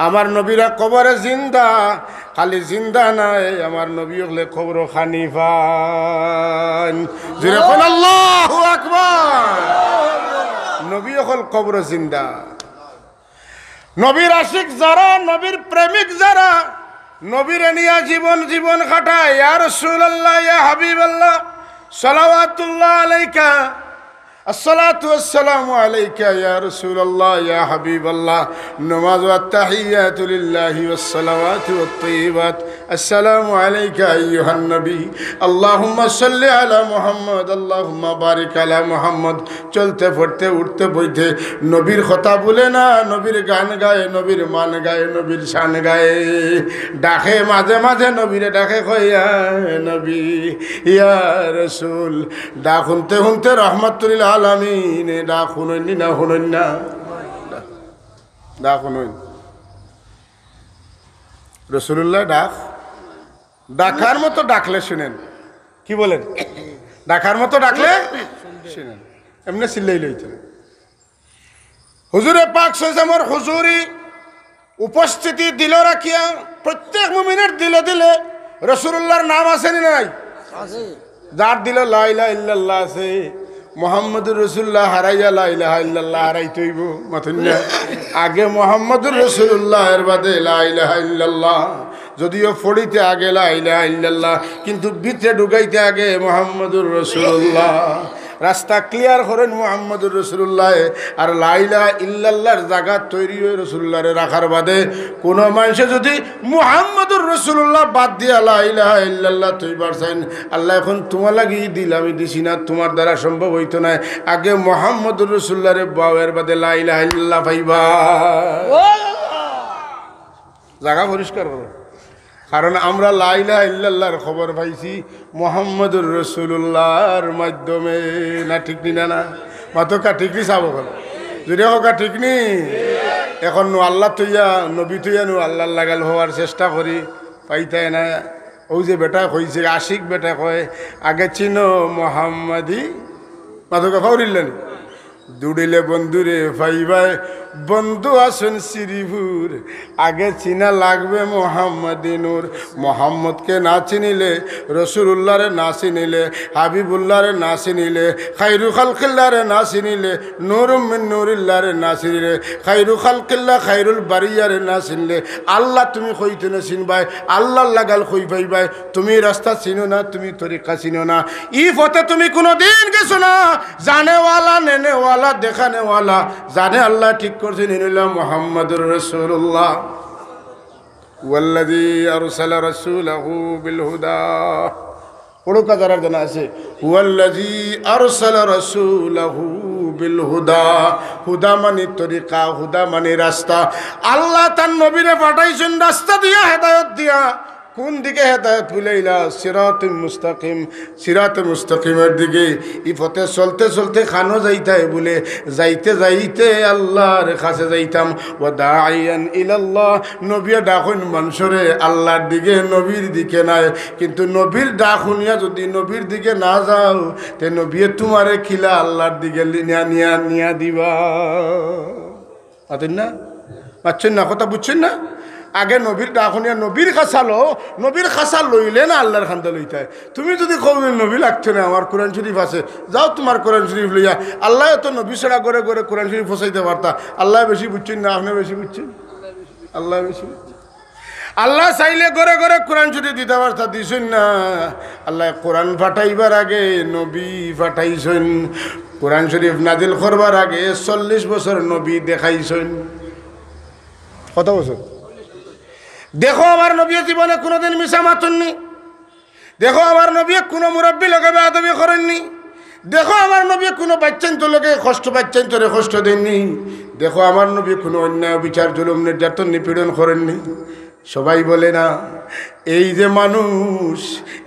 আমার নবীরা কবরে জিন্দা, খালি জিন্দা নাই, আমার নবী হলে কবর খানিফান। যেরকম আল্লাহু আকবার। নবী হল কবর জিন্দা। নবীর আশিক যারা, নবীর প্রেমিক যারা, নবীর নিয়া জীবন জীবন কাটায়, ইয়া রাসূলুল্লাহ, ইয়া হাবিবাল্লাহ, সালাওয়াতুল্লাহ আলাইকা, আসসালাতু ওয়াসসালামু আলাইকা ইয়া রাসূলুল্লাহ, ইয়া হাবিবাল্লাহ। নামাজ ওয়া তাহিয়াতু লিল্লাহি ওয়াস সালাওয়াতু ওয়াত তাইয়িবাত, আসসালামু আলাইকা আইয়ুহান নবী, আল্লাহুম্মা সাল্লি আলা মুহাম্মদ, আল্লাহুম্মা বারিক আলা মুহাম্মদ। চলতে পড়তে উঠতে বইতে নবীর কথা বলে না, নবীর গান গায়, নবীর মান গায়, নবীর শান গায়, ডাকে মাঝে মাঝে নবীরে ডাকে, কয় ইয়া নবী, ইয়া রাসূল। ডাক শুনতে শুনতে রহমাতুল আলামিন ডাক শুননি না, শুনন না, ডাক শুনন। রাসূলুল্লাহ ডাক ডাকার মতো ডাকলে শুনেন। কি বলেন? ডাকার মতো ডাকলে শুনেন, এমনি চিল্লাই লইতেন। হুজুরে পাক সাল্লাল্লাহু হুজুরি উপস্থিতি দিল রাখিয়া প্রত্যেক মুমিনের দিলে দিলে রাসূলুল্লাহর নাম আছে না নাই? যার দিল লা ইলাহা ইল্লাল্লাহ আছে, মুহাম্মদুর রাসূলুল্লাহ হারাইয়া লা ইলাহা ইল্লাল্লাহ হারাইতে হইব। মাথুন্না আগে মুহাম্মদুর রাসূলুল্লাহ এর বাদে লা ইলাহা ইল্লাল্লাহ। যদিও ফড়িতে আগে লা ইলাহা ইল্লাল্লাহ, কিন্তু ভিতরে ঢুকাইতে আগে মুহাম্মদুর রাসূলুল্লাহ। রাস্তা ক্লিয়ার করেন মুহাম্মদুর রাসূলুল্লাহ। আর লা ইলাহা ইল্লাল্লাহর জায়গা তৈরি হয়ে রাসূলুল্লাহরে রাখার বাদে কোনো মানুষে যদি মুহাম্মদুর রাসূলুল্লাহ বাদ দিয়া লা ইলাহা ইল্লাল্লাহ তৈবার চাইন, আল্লাহ এখন তোমার লাগি দিল, আমি দিছি না, তোমার দ্বারা সম্ভব হইতো না। আগে মুহাম্মদুর রাসূলুল্লাহরে বাওয়ের বাদে লা ইলাহা ইল্লাল্লাহ পাইবা। জায়গা পরিষ্কার করো, কারণ আমরা লা ইলাহা ইল্লাল্লাহর খবর পাইছি মুহাম্মদুর রাসূলুল্লাহর মাধ্যমে। না ঠিক নি? না মাতকা ঠিক নি? চাব যদি হোকা ঠিক নি। এখন আল্লাহ তৈয়া নবী তৈয়া আল্লাহ লাগাল হওয়ার চেষ্টা করি, পাইতাই না। ওই যে বেটা কইছে, আশিক বেটা কয় আগে চিনো মোহাম্মদী, মাতকা ফাউরিলেন দুড়িলে বন্ধুরে পাইবাই, বন্ধু আসুন শ্রীপুর, আগে চিনা লাগবে মোহাম্মদী নূর। মোহাম্মদকে না চিনিলে, রসুলুল্লাহরে না চিনিলে, হাবিবুল্লাহরে না চিনিলে, খাইরু খালকিল্লাহরে না চিনিলে, নূরুম মিন নূরিল্লাহরে না চিনিলে, খাইরু খালকিল্লাহ খাইরুল বারিয়ারে না চিনলে, আল্লাহ তুমি কইতে না চিনবাই, আল্লাহর লাগাল কই পাইবাই। তুমি রাস্তা চিনো না, তুমি তরিকা চিনো না, ই পথে তুমি কোনোদিন গেছো না। জানেওয়ালা, নেনেওয়ালা, দেখানেওয়ালা, জানে আল্লাহ ঠিক করছেন মুহাম্মাদুর রাসূলুল্লাহ। ওয়াল্লাযী আরসালা রাসূলাহু বিল হুদা, বড় কাজার জানা আছে, ওয়াল্লাযী আরসালা রাসূলাহু বিল হুদা। হুদা মানে তরিকা, হুদা মানে রাস্তা। আল্লাহ তার নবীরে পাঠাইছেন রাস্তা দিয়া, হেদায়েত দিয়া। কোন দিকে হেদায়েত বুলাইলা? সিরাতুল মুস্তাকিম, সিরাতুল মুস্তাকিমের দিকে। এই পথে চলতে চলতে খানো যাইতাই বলে, যাইতে যাইতে আল্লাহর কাছে যাইতাম। ওয়া দাইয়ান ইলাল্লাহ, নবী ডাকুন মানুষরে আল্লাহর দিকে, নবীর দিকে নাই। কিন্তু নবীর ডাক শুনিয়া যদি নবীর দিকে না যাও, তে নবী তোমারে খিলা আল্লাহর দিকে নিয়া দিবা। পাতেন না? পাচ্ছেন না? কথা বুঝছেন না? আগে নবীর ডাকুনিয়া নবীর খাসালো, নবীর খাসা লইলে না আল্লাহর খান্দা লইতে। তুমি যদি কবে নবী লাগছে না, আমার কোরআন শরীফ আছে, যাও তোমার কোরআন শরীফ লইয়া। আল্লাহ তো নবী ছাড়া করে করে কোরআন শরীফ ফসাইতে পারতা। আল্লাহ বেশি বুঝছেন না, আপনি বেশি বুঝছেন? আল্লাহ বেশি বুঝছেন। আল্লাহ চাইলে করে করে কোরআন শরীফ দিতে পারতা, দিছেন না। আল্লাহ কোরআন ফাটাইবার আগে নবী ফাটাইছেন। কোরআন শরীফ নাজিল করবার আগে 40 বছর নবী দেখাইছেন। কত বছর? দেখো আমার নবী জীবনে কোনোদিন মিশা মাতুননি। দেখো আমার নবী কোনো মুরব্বী লোকে বেয়াদবি করেননি। দেখো আমার নবী কোনো বাচ্চান্ত লোকে কষ্ট, বাচ্চান্তরে কষ্ট দেননি। দেখো আমার নবী কোনো অন্যায় বিচার জুলুম নির্যাতন নিপীড়ন করেননি। সবাই বলে না এই যে মানুষ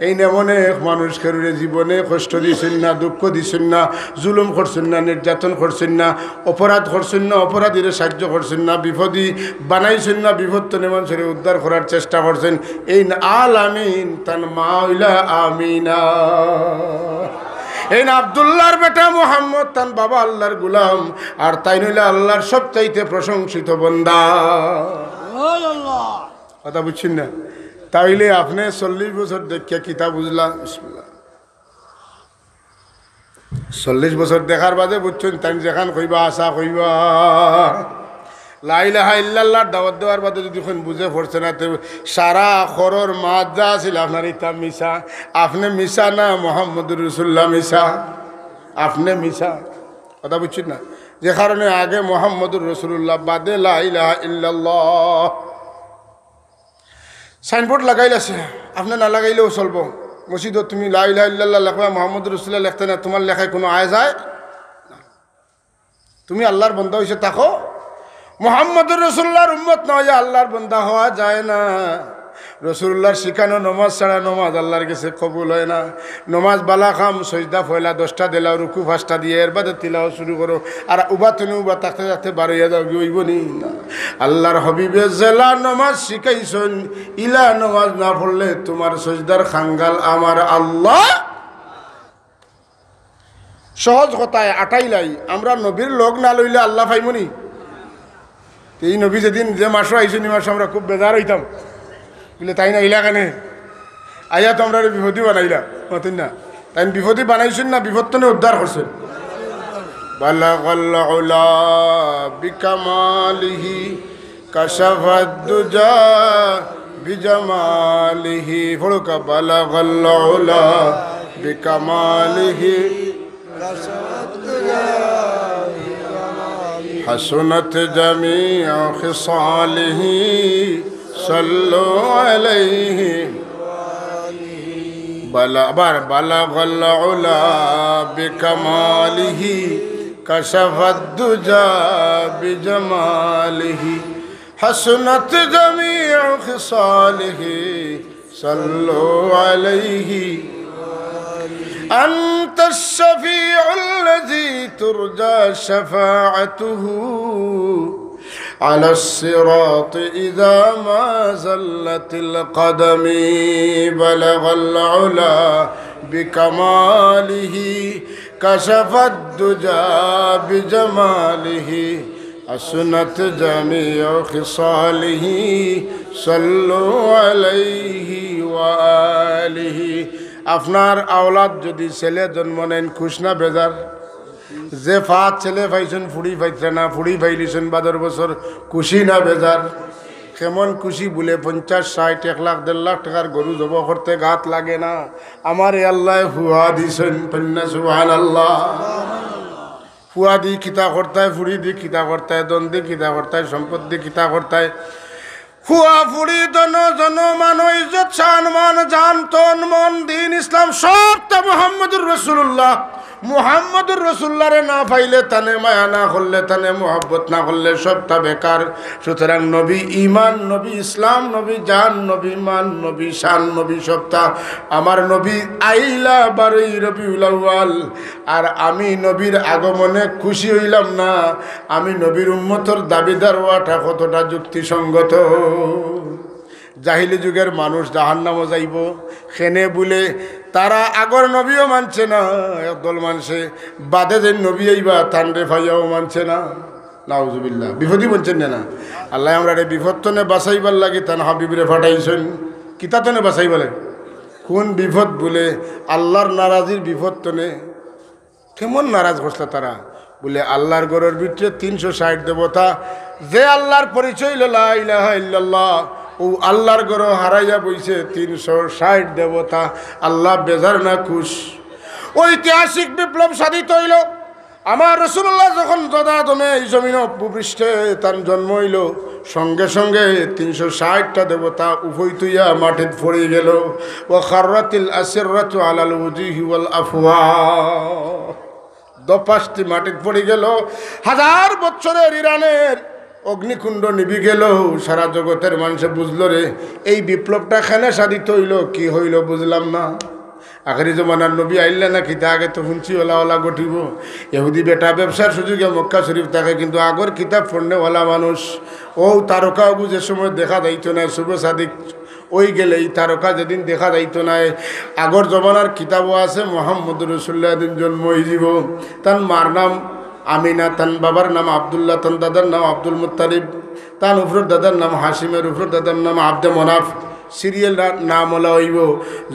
এই অনেক মানুষ কারুরে জীবনে কষ্ট দিছেন না, দুঃখ দিছেন না, জুলুম করছেন না, নির্যাতন করছেন না, অপরাধ করছেন না, অপরাধীর সাহায্য করছেন না, বিপদী বানাইছেন না, বিপদ তো মানুষের উদ্ধার করার চেষ্টা করছেন। এই আল আমিন তান মাওলা আমিনা, এই আব্দুল্লাহর বেটা মুহাম্মদ তান বাবা আল্লাহর গোলাম, আর তাই নইলে আল্লাহর সবচাইতে প্রশংসিত বান্দা। কথা বুঝছেন না? তাইলে আপনি 40 বছর দেখে কিতা বুঝলা? বিসমিল্লাহ। 40 বছর দেখার বাদে বুঝছেন তাই যেখান কইবা আশা কইবা লা ইলাহা ইল্লাল্লাহর দাওয়াত দেওয়ার বাদে যদি কোন বুঝে পড়ছে না, তো সারা খরর মাছ যা ছিল আপনার ইতা মিশা। আপনি মিশা না, মুহাম্মদুর রাসূলুল্লাহ মিশা, আপনি মিশা। কথা বুঝছেন না? যে কারণে আগে মুহাম্মদুর রাসূলুল্লাহ বাদে লা ইলাহা ইল্লাল্লাহ সাইনবোর্ড লাগাইলাছে, আপনি না লাগাইলেও চলবো। মসজিদত তুমি লা ইলাহা ইল্লাল্লাহ লেখা, মুহাম্মদুর রাসূলুল্লাহ লিখতে না, তোমার লেখায় কোনো আয় যায় না। তুমি আল্লাহর বান্দা হইছে থাকো, মুহাম্মদুর রাসূলুল্লাহর উম্মত না হইয়া আল্লাহর বান্দা হওয়া যায় না। রাসূলুল্লাহর শিখানো নমাজ ছাড়া নমাজ আল্লাহর কাছে কবুল হয় না। নমাজ বালা খাম, সজদা ফয়লা 10টা দিলাও, রুকু 5টা দিয়ে এর বাদে তিলাও শুরু করো, আর উবা তুমি উবা থাকতে থাকতে বারোইয়া যাও, কি হইব নি? আল্লাহর হাবিবে জেলা নমাজ শিখাইছেন, ইলা নমাজ না পড়লে তোমার সজদার খাঙ্গাল আমার আল্লাহ। সহজ কথায় আটাইলাই, আমরা নবীর লোক না লইলে আল্লাহ পাইমনি। এই নবী যেদিন যে মাসও আইসেন, এই মাসে আমরা খুব বেজার হইতাম, বলে তাই না ইলা কেনে আইয়া তো আমরা বিপদী বানাইলা মতেন না। তাই বিপদী বানাইছেন না, বিপদ তো উদ্ধার করছেন। বালাগাল উলা বিকামালিহি কাশাফাদ দুজা বিজামালিহি, ফড়কা বালাগাল উলা বিকামালিহি কাশাফাদ দুজা حسنت جميع خصاله صلوا عليه بلغ العلا بكماله كشف الدجى بجماله حسنت جميع خصاله صلوا عليه أنت الشفيع الذي ترجى شفاعته على الصراط إذا ما زلت القدم بلغ العلا بكماله كشف الدجى بجماله حسنت جميع خصاله صلوا عليه وآله। আপনার আওলাদ যদি ছেলে জন্ম নেন, খুশ না বেজার? যে 5 ছেলে পাইছেন, ফুড়ি পাইছে না, ফুড়ি পাইলিছেন 12 বছর, খুশি না বেজার? কেমন খুশি বলে 50, 60, 1 লাখ 1.5 লাখ টাকার গরু জব করতে গাত লাগে না। আমার আল্লাহ হুয়া দিছেন, সুবহানাল্লাহ। ফুয়া দি কিতা করতায়, ফুড়ি দি কিতা করতায়, দন দি কিতা করতায়, সম্পদ দি কিতা করতায়। ফুয়া ফুড়ি দন জন মান ইজ্জত শান মান জান তন মন দিন ইসলাম সব তা মুহাম্মদুর রাসূলুল্লাহ। মুহাম্মদুর রাসূলুল্লাহরে না পাইলে, তানে মায়া না করলে, তানে মোহাব্বত না করলে সবটা বেকার। সুতরাং নবী ইমান, নবী ইসলাম, নবী জান, নবী মান, নবী শান, নবী সবটা আমার নবী আইলা 12 রবিউল আউয়াল। আর আমি নবীর আগমনে খুশি হইলাম না, আমি নবীর উম্মতর দাবিদার হওয়াটা কতটা যুক্তিসঙ্গত? জাহিলি যুগের মানুষ জাহান্নামে যাইব খেনে বলে তারা আগর নবীও মানছে না, একদল মানছে, বাদে যে নবী আইবা তান্ডে ফাইয়াও মানছে না। নাউজুবিল্লাহ, বিপদই বলছেন না। আল্লাহ আমরা রে বিপদতনে বাঁচাইবার লাগে তান হাবিবরে ফাটাইছেন। কিতাতনে বাঁচাই বলে কোন বিপদ বলে? আল্লাহর নারাজির বিপদতনে। কেমন নারাজ করছিল তারা? বলে আল্লাহর ঘরের ভিতরে 360 দেবতা, যে আল্লাহর পরিচয় লা ইলাহা ইল্লাল্লাহ, ও আল্লাহর ঘর হারাইয়া বইছে 360 দেবতা। আল্লাহ বেজার না খুশ? ঐতিহাসিক বিপ্লব সাধিত হইল। আমার রাসূলুল্লাহ যখন যদাদমে এই জমিন ভূপৃষ্ঠে তার জন্ম হইল, সঙ্গে সঙ্গে 360টা দেবতা উভয় তুইয়া মাটিতে পড়ে গেল। ও খাররাতিল আসিররাতু আলাল ওয়াজহি ওয়াল আফওয়াহ, দপাশটি মাটিতে পড়ে গেল। 1000 বছরের ইরানের অগ্নিকুণ্ড নিবি গেল সারা জগতের মানুষে বুঝলো রে এই বিপ্লবটা খেলে সাধিত হইল কি হইল বুঝলাম না আখেরি জমানার নবী আইলে না কিতা আগে তো শুনছি ওলা ওলা গঠিব ইহুদি বেটা ব্যবসার সুযোগে মক্কা শরীফ থাকে কিন্তু আগর কিতাব পড়নেওয়ালা মানুষ ও তারকা যে সময় দেখা যাইতো না শুভ সাদিক ওই গেলে এই তারকা যেদিন দেখা যাইতো না আগর জমানার কিতাবও আছে মোহাম্মদ রসুল্লাহ দিন জন্ম হইব তার মার নাম আমিনা তান বাবার নাম আবদুল্লাহ তান দাদার নাম আব্দুল মুত্তালিব তান উফরুর দাদার নাম হাসিমের উফরুর দাদার নাম আব্দে মনাফ সিরিয়াল নাম হলা হইব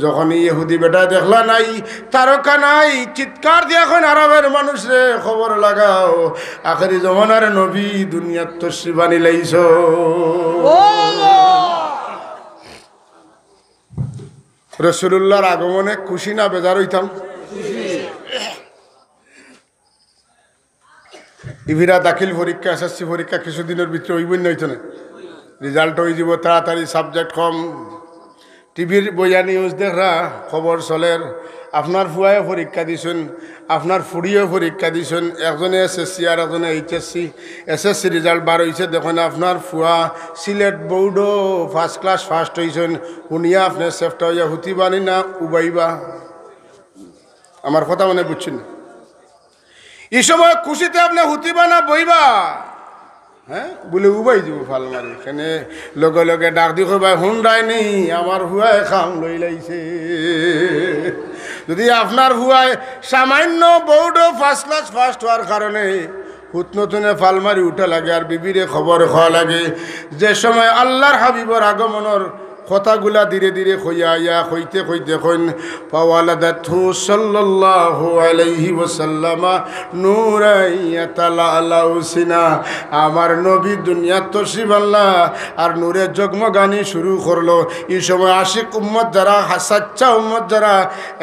যখন ইহুদি বেটা দেখলা নাই তারকা নাই চিৎকার দিয়ে এখন আরবের মানুষ রে খবর লাগাও আখেরি জমানার নবী দুনিয়ার তশরিফানি লাইছ রসুলুল্লাহর আগমনে খুশি না বেজার হইতাম ইভিরা দাখিল পরীক্ষা এসএসসি পরীক্ষা কিছুদিনের ভিতরে হইবই না হইতো না রেজাল্ট হয়ে যাব তাড়াতাড়ি সাবজেক্ট কম টিভির বইয়া নিউজ দেখা খবর চলের আপনার ফুয়ায়ও পরীক্ষা দিছেন আপনার ফুড়িও পরীক্ষা দিছেন একজনে এসএসসি আর একজনে এইচএসসি এসএসসি রেজাল্ট বার হয়েছে দেখুন আপনার ফুয়া সিলেট বোর্ডও ফার্স্ট ক্লাস ফার্স্ট হয়েছেন শুনিয়া আপনার সেফটা হইয়া হুতিবানি না উবাইবা আমার কথা মানে বুঝছেন না এই সময় খুশিতে আপনি হুতিবা না বইবা হ্যাঁ বলে উবাই যাব ফাল মারি এখানে লগে লগে ডাক দি কইবা হুন্ডাই নেই আমার হুয়ায় খাম লই লাইছে যদি আপনার হুয়ায় সামান্য বোর্ডও ফার্স্ট ক্লাস ফার্স্ট হওয়ার কারণে হুত নতুনে ফাল মারি উঠা লাগে আর বিবিরে খবর খাওয়া লাগে যে সময় আল্লাহর হাবিবর আগমনের কথাগুলা ধীরে ধীরে হইয়া আইয়া হইতে হইতে কইন ফাওয়ালাদাতহু সাল্লাল্লাহু আলাইহি ওয়াসাল্লাম নূরাইয়াতালা আলাউসিনা আমার নবী দুনিয়া তশরিফ আনলা আর নূরে জগমগানি শুরু করলো এই সময় আশিক উম্মত যারা সাচ্চা উম্মত যারা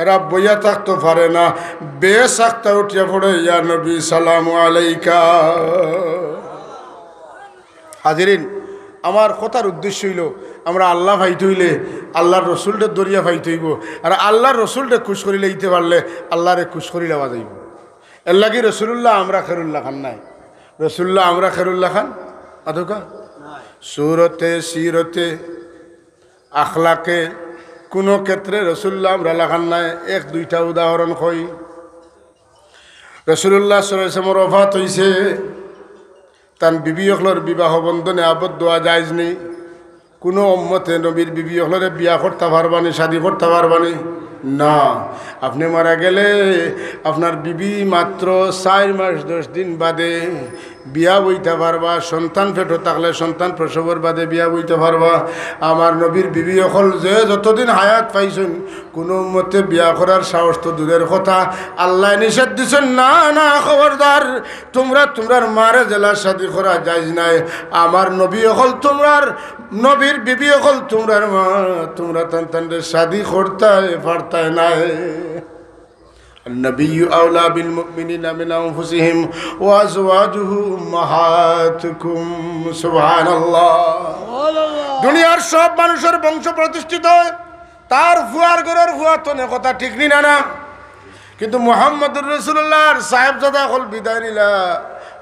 এরা বইয়া থাকতে পারে না বেসাক্তা উঠিয়া পড়ে ইয়া নবী সালামু আলাইকা হাজিরিন আমার কথার উদ্দেশ্য হইল আমরা আল্লাহ ভাইতে হইলে আল্লাহর রসুলটা দরিয়া ভাইতে হইব আর আল্লাহর রসুলটা খুশ করিলে ইতে পারলে আল্লাহরে খুশ করি লওয়া যাইব এর লাগি রসুল্লাহ আমরা খেরুল্লাহ খান নাই রসুল্লাহ আমরা খেরুল্লাহ খান আদকা সুরতে সিরতে আখলাকে কোনো ক্ষেত্রে রসুল্লাহ আমরা লাখান নাই এক দুইটা উদাহরণ কই রসুল্লাহ সাল্লাল্লাহু ওফাত হইছে তান বিবি হলর বিবাহ বন্ধনে আবদ্ধ হওয়া যায়জ নেই কোনো উম্মতে নবীর বিবি হলরে বিয়া করতে পারবানি শাদি করতে পারবানি না আপনি মারা গেলে আপনার বিবি মাত্র 4 মাস 10 দিন বাদে বিয়া বইতে পারবা সন্তান পেটো থাকলে সন্তান প্রসবের বাদে বিয়া বইতে পারবা আমার নবীর বিবি হল যে যতদিন হায়াত পাইছেন কোনো মতে বিয়া করার সাহস তো দূরের কথা আল্লাহ নিষেধ দিছেন না না খবরদার তোমরার মারে জেলা শাদি করা যাইজ নাই আমার নবী হল তোমার নবীর বিবি হল তোমরার মা তোমরা তানতানরে শাদি করতে পারতে নাই النبي أولى بالمؤمنين من أنفسهم وأزواجه أمهاتكم سبحان الله দুনিয়ার সব মানুষের বংশ প্রতিষ্ঠিত তার ফুয়ার ঘরের ফুয়া তো কথা ঠিক নি না কিন্তু মুহাম্মদুর রাসূলুল্লাহর সাহেবজাদা হল বিদায় নিলা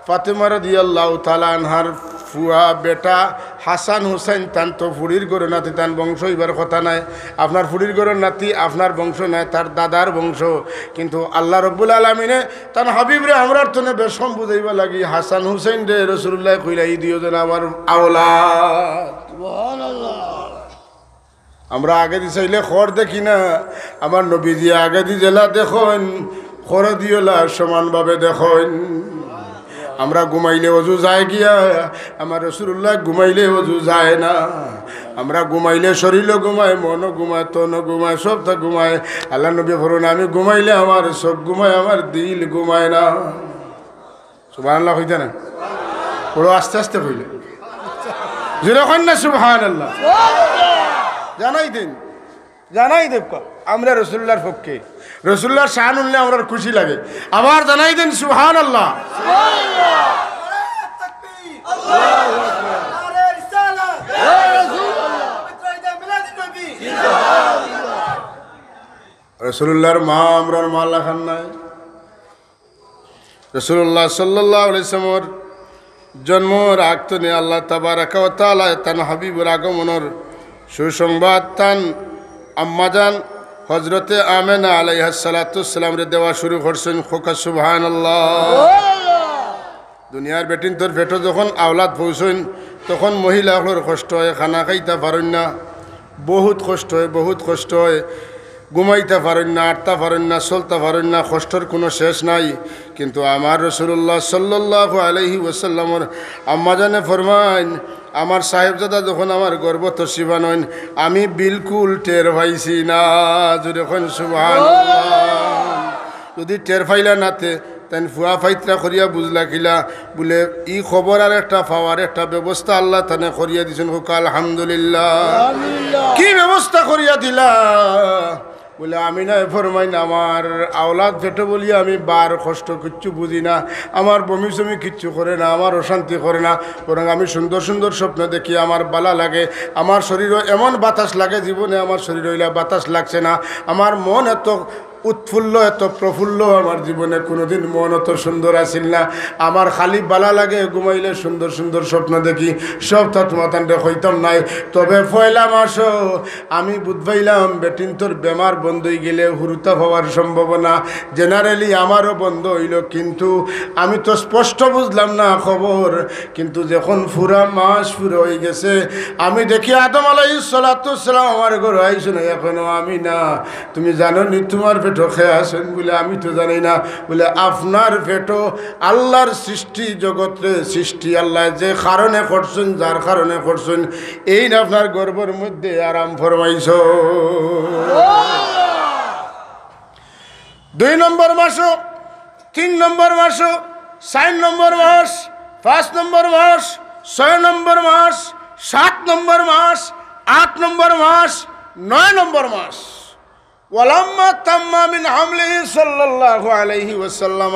ফাতেমা রাদিয়াল্লাহু তাআলা আনহার ফুয়া বেটা হাসান হুসাইন তান তো ফুড়ির গরু নাতি তান বংশ এবার কথা নাই আপনার ফুড়ির গরুর নাতি আপনার বংশ নাই তার দাদার বংশ কিন্তু আল্লাহ রব্বুল আলামিনে তান হাবিবরে আমরার তনে বেশম বুঝাইবা লাগি হাসান হুসাইন রে রাসূলুল্লাহ কইলাই দিও যেন আমার আওলাদ সুবহানাল্লাহ আমরা আগে দি চাইলে খর দেখি না আমার নবীজি আগে দি জেলা দেখুন খর দিওলা সমানভাবে দেখুন আমরা ঘুমাইলে অজু যায় গিয়া আমার রাসূলুল্লাহ ঘুমাইলে অজু যায় না আমরা ঘুমাইলে শরীরও ঘুমায় মনও ঘুমায় তনও ঘুমায় সবটা ঘুমায় আল্লাহ নবী বলেন আমি ঘুমাইলে আমার সব ঘুমায় আমার দিল ঘুমায় না সুবহানাল্লাহ হইতে না পুরো আস্তে আস্তে হইলে যেরকম না সুবহানাল্লাহ জানাই দেব আমরা রাসূলুল্লাহর পক্ষে রাসূলুল্লাহর শান উনলে আমরা খুশি লাগে আবার জানাই দেন সুবহানাল্লাহ রাসূলুল্লাহর মা আমরার মাল্লা খান নাই রাসূলুল্লাহ সাল্লাল্লাহু আলাইহি ওয়াসাল্লাম জন্মর আগতনে আল্লাহ তাবারাকা ওয়া তাআলা তান হাবিবুর আগমনের সুসংবাদ তান আম্মাজান হযরতে আমেনা আলাইহিস সালাতু সালাম রে দেওয়া শুরু করছেন। খোকা সুবহানাল্লাহ। দুনিয়ার বেটিন তোর পেটো যখন আওলাদ পৌঁছইন তখন মহিলাগুলোর কষ্ট হয়, খানা খাইতে পারেন না, বহুত কষ্ট হয়, বহুত কষ্ট হয়, ঘুমাইতে পারেন না, আটতে পারেন না, চলতে পারেন না, কষ্টর কোনো শেষ নাই। কিন্তু আমার রাসূলুল্লাহ সাল্লাল্লাহু আলাইহি ওয়াসাল্লামের আম্মাজানে ফরমাইন, আমার সাহেবজাদা যখন আমার গর্ভত শিবান হইন আমি বিলকুল টের পাইছি না। যখন সুবহানাল্লাহ, যদি টের পাইলা নাতে তাই ফুয়া ফাইত্রা করিয়া বুঝলা কিলা বলে ই খবর আর একটা পাওয়ার একটা ব্যবস্থা আল্লাহ তানে করিয়া দিছেন। হোক আলহামদুলিল্লাহ। কি ব্যবস্থা করিয়া দিলা বলে আমি না ফরমাইন, আমার আওলাদ পেটে বলিয়া আমি বার কষ্ট কিচ্ছু বুঝি না, আমার বমি সমি কিচ্ছু করে না, আমার অশান্তি করে না, বরং আমি সুন্দর সুন্দর স্বপ্ন দেখি, আমার বালা লাগে, আমার শরীরও এমন বাতাস লাগে, জীবনে আমার শরীর হইলা বাতাস লাগছে না, আমার মন এত উৎফুল্ল এত প্রফুল্ল, আমার জীবনে কোনোদিন মন অত সুন্দর আসিল না, আমার খালি বালা লাগে, ঘুমাইলে সুন্দর সুন্দর স্বপ্ন দেখি, সব তৎমাতান্ডে হইতাম নাই। তবে পয়লা মাস আমি বুঝবাইলাম বেটিন তোর বেমার বন্ধ হয়ে গেলে হুরুতা হওয়ার সম্ভাবনা জেনারেলি আমারও বন্ধ হইল, কিন্তু আমি তো স্পষ্ট বুঝলাম না খবর। কিন্তু যখন পুরা মাস পুরো হয়ে গেছে আমি দেখি আদম আলাইহিস সালাতু সালাম আমার ঘরে আইসো না, এখনো আমি না, তুমি জানো নি তোমার পেটো খেয়ে আসেন বলে আমি তো জানি না, বলে আপনার পেটো আল্লাহর সৃষ্টি, জগতের সৃষ্টি আল্লাহ যে কারণে করছেন, যার কারণে করছেন, এই না আপনার গর্ভের মধ্যে আরাম ফরমাইছ। 2 নম্বর মাসও, 3 নম্বর মাসও, 4 নম্বর মাস, 5 নম্বর মাস, 6 নম্বর মাস, 7 নম্বর মাস, 8 নম্বর মাস, 9 নম্বর মাস। ওয়ালাম্মা তাম্মা মিন হামলিহি সাল্লাল্লাহু আলাইহি ওয়াসাল্লাম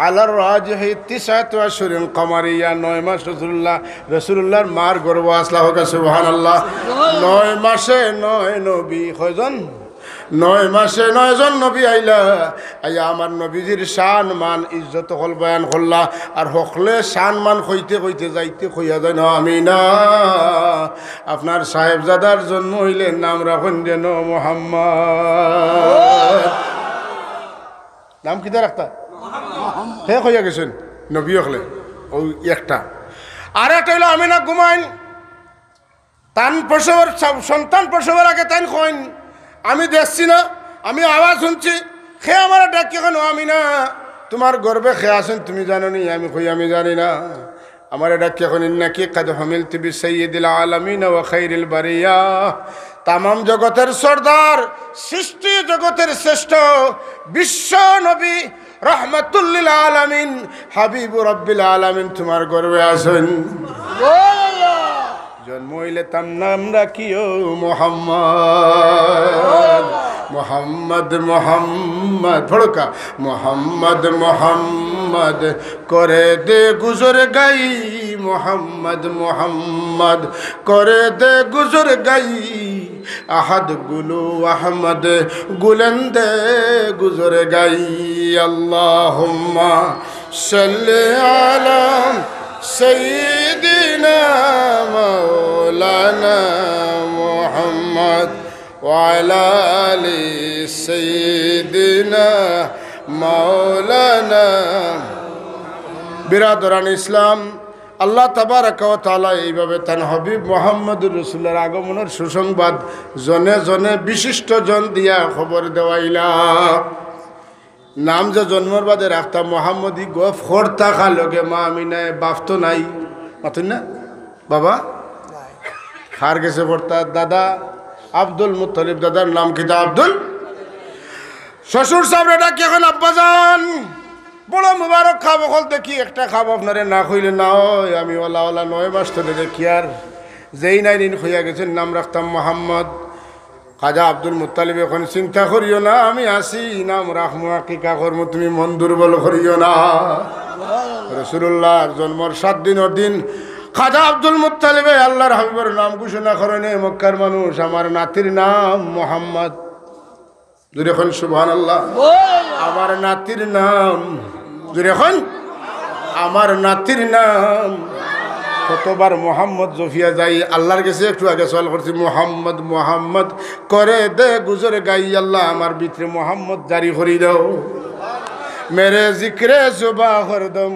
আলার রাজিহি 9 আশহুরিন কমারিয়া, 9 মাস রাসূলুল্লাহর মার গর্ভ আসলা। হোক সুবহানাল্লাহ। 9 মাসে 9 নবী, কয়জন? 9 মাসে 9 জন নবী আইলা, আইয়া আমার নবীজির শান মান ইজ্জত হল বয়ান করলা। আর হকলে শান মান কইতে কইতে যাইতে কইয়া যায় না আমি না, আপনার সাহেবজাদার জন্ম হইলে নাম রাখুন যেন মুহাম্মদ। নাম কিতা রাখতা? হে কইয়া গেছেন নবী হকলে, ওই একটা। আর একটা হইলো আমি না ঘুমাইন, তান প্রসবের সন্তান প্রসবের আগে তাই কইন আমি দেখছি না, আমি আওয়াজ শুনছি, খে আমার ডাকি কেন? আমি না, তোমার গর্বে খে আছেন তুমি জানো নি? আমি কই আমি জানি না, আমার ডাকি এখন ইন্নাকি কাদ হামিলতু বিসাইয়্যিদিল আলামিন ওয়া খাইরিল বারিয়া, তামাম জগতের সর্দার, সৃষ্টি জগতের শ্রেষ্ঠ বিশ্ব নবী রহমাতুল লিল আলামিন হাবিবুর রাব্বিল আলামিন তোমার গর্বে আছেন। জন্ম হইলে তার নাম রাখিও মোহাম্মদ। মোহাম্মদ মোহাম্মদ ভড়কা, মোহাম্মদ মোহাম্মদ করে দে গুজর গাই, মোহাম্মদ মোহাম্মদ করে দে গুজর গাই, আহাদ গুলু আহমদ গুলন্দে গুজর গাই। আল্লাহুম্মা সাল্লি আলা سيدنا مولانا محمد وعلى آل سيدنا مولانا। বিরাদরান ইসলাম, আল্লাহ তাবারাকা ওয়া তাআলা এইভাবে তান হাবিব মুহাম্মদুর রাসূলুল্লাহর আগমনের সুসংবাদ জনে জনে বিশিষ্ট জন দিয়া খবর দেওয়াইলা। নাম যে জন্মর বাদে রাখতাম মোহাম্মদী গফ খরতা খালকে মা আমি নাই, বাপ তো নাই, মাতুন না বাবা খার গেছে পড়তা। দাদা আব্দুল মুত্তালিব, দাদার নাম কিতা? আব্দুল। শ্বশুর সাহেব ডাকি এখন আব্বাজান, বড় মুবারক খাবো, কল দেখি একটা খাবো আপনারে না খইলে না হয়। আমি ওলা ওলা 9 মাস ধরে দেখি, আর যেই নাই দিন খইয়া গেছেন নাম রাখতাম মোহাম্মদ। খাজা আব্দুল মুত্তালিব এখন চিন্তা করিও না, আমি আসি, নাম রাখমু, আকিকা করমু, তুমি মন দুর্বল করিও না। রাসূলুল্লাহর জন্মর 7 দিনের দিন খাজা আব্দুল মুত্তালিবে আল্লাহর হাবিবের নাম ঘোষণা করেন, মক্কার মানুষ আমার নাতির নাম মোহাম্মদ। জুড়ে এখন সুবহানাল্লাহ। আমার নাতির নাম জুড়ে এখন আমার নাতির নাম কতবার মোহাম্মদ জফিয়া যাই আল্লাহর কাছে একটু আগে সওয়াল করছি মোহাম্মদ মোহাম্মদ করে দে গুজর গাই আল্লাহ আমার ভিতরে মোহাম্মদ জারি করি দাও मेरे जिक्र जुबा हरदम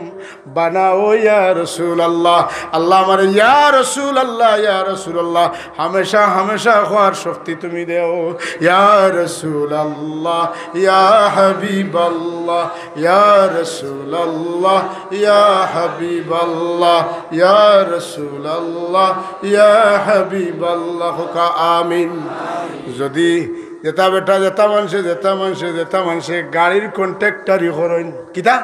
बनाओ या रसूल अल्लाह अल्लाह हमारे या रसूल अल्लाह हमेशा हमेशा ख्वार शक्ति तुम्हें दो या रसूल अल्लाह या हबीब अल्लाह या रसूल अल्लाह या हबीब अल्लाह या रसूल अल्लाह या हबीब अल्लाह का आमीन যদি যেটা বেটা যেটা মানুষে গাড়ির কন্ট্রাক্টারি করেন কিতা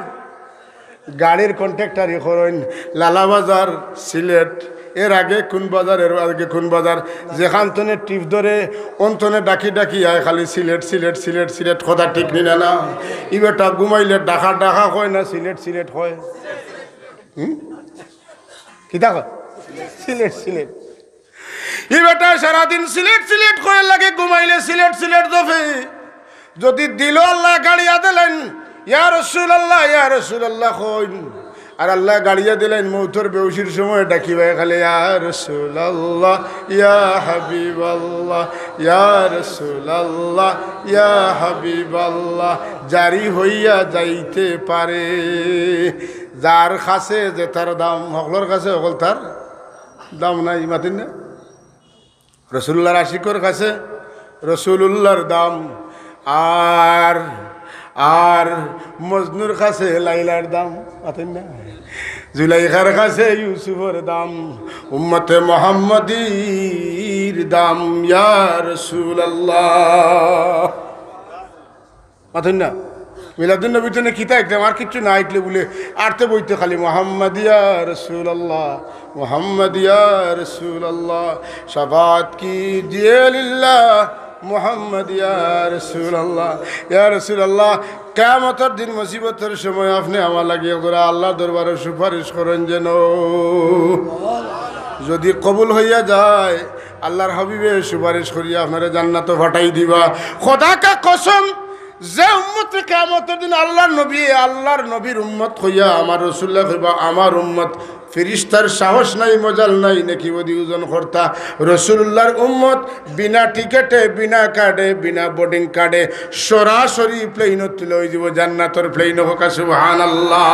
গাড়ির কন্ট্রাক্টারি করেন লালাবাজার সিলেট এর আগে কোন বাজার এর আগে কোন বাজার যেখান তনে টিপ ধরে অন্তনে ডাকি ডাকি আয় খালি সিলেট সিলেট সিলেট সিলেট কথা ঠিক নিনা না ই বেটা ঘুমাইলে ডাকা ডাকা হয় না সিলেট সিলেট হয় কিতা কয় সিলেট সিলেট ই বেটা সারাদিন সিলেট সিলেট করে লাগে ঘুমাইলে সিলেট সিলেট দফে যদি দিল আল্লাহ গাড়িয়া দিলেন ইয়া রাসূলুল্লাহ কইন আর আল্লাহ গাড়িয়া দিলেন মৌতর বেউসির সময় ডাকিবাই খালি ইয়া রাসূলুল্লাহ ইয়া হাবিবাল্লাহ ইয়া রাসূলুল্লাহ ইয়া হাবিবাল্লাহ জারি হইয়া যাইতে পারে যার কাছে যে তার দাম হকলর কাছে হকল তার দাম নাই মাতিন না রসুল্লাহর আশিকর কাছে রসুলুল্লাহর দাম আর আর মজনুর কাছে লাইলার দাম পাতেন না জুলাইখার কাছে ইউসুফের দাম উম্মতে মুহাম্মাদির দাম ইয়া রাসূলুল্লাহ পাতেন না মিলাদুন নবী তো কিতা একদম আর কিচ্ছু না আইটলে বলে আরতে বইতে খালি মুহাম্মদ ইয়া রাসূলুল্লাহ মুহাম্মদ ইয়া রাসূলুল্লাহ শাফাত कीजिए লিল্লাহ মুহাম্মদ ইয়া রাসূলুল্লাহ কিয়ামতের দিন মুসিবতের সময় আপনি আমার লাগিয়ে করে আল্লাহর দরবারে সুপারিশ করেন যেন যদি কবুল হইয়া যায় আল্লাহর হাবিবে সুপারিশ করিয়া আপনারা জান্নাতে ফাটাই দিবা খোদা কা কসম যে উম্মত কিয়ামতের দিন আল্লাহর নবীর উম্মত হইয়া আমার রাসূলুল্লাহ কইবা আমার উম্মত ফেরেশতার সাহস নাই মজাল নাই নাকি বদি ওজন করতা রাসূলুল্লাহর উম্মত বিনা টিকেটে বিনা কার্ডে বিনা বোর্ডিং কার্ডে সরাসরি প্লেনত লই যাব জান্নাতের প্লেন হোক সুবহানাল্লাহ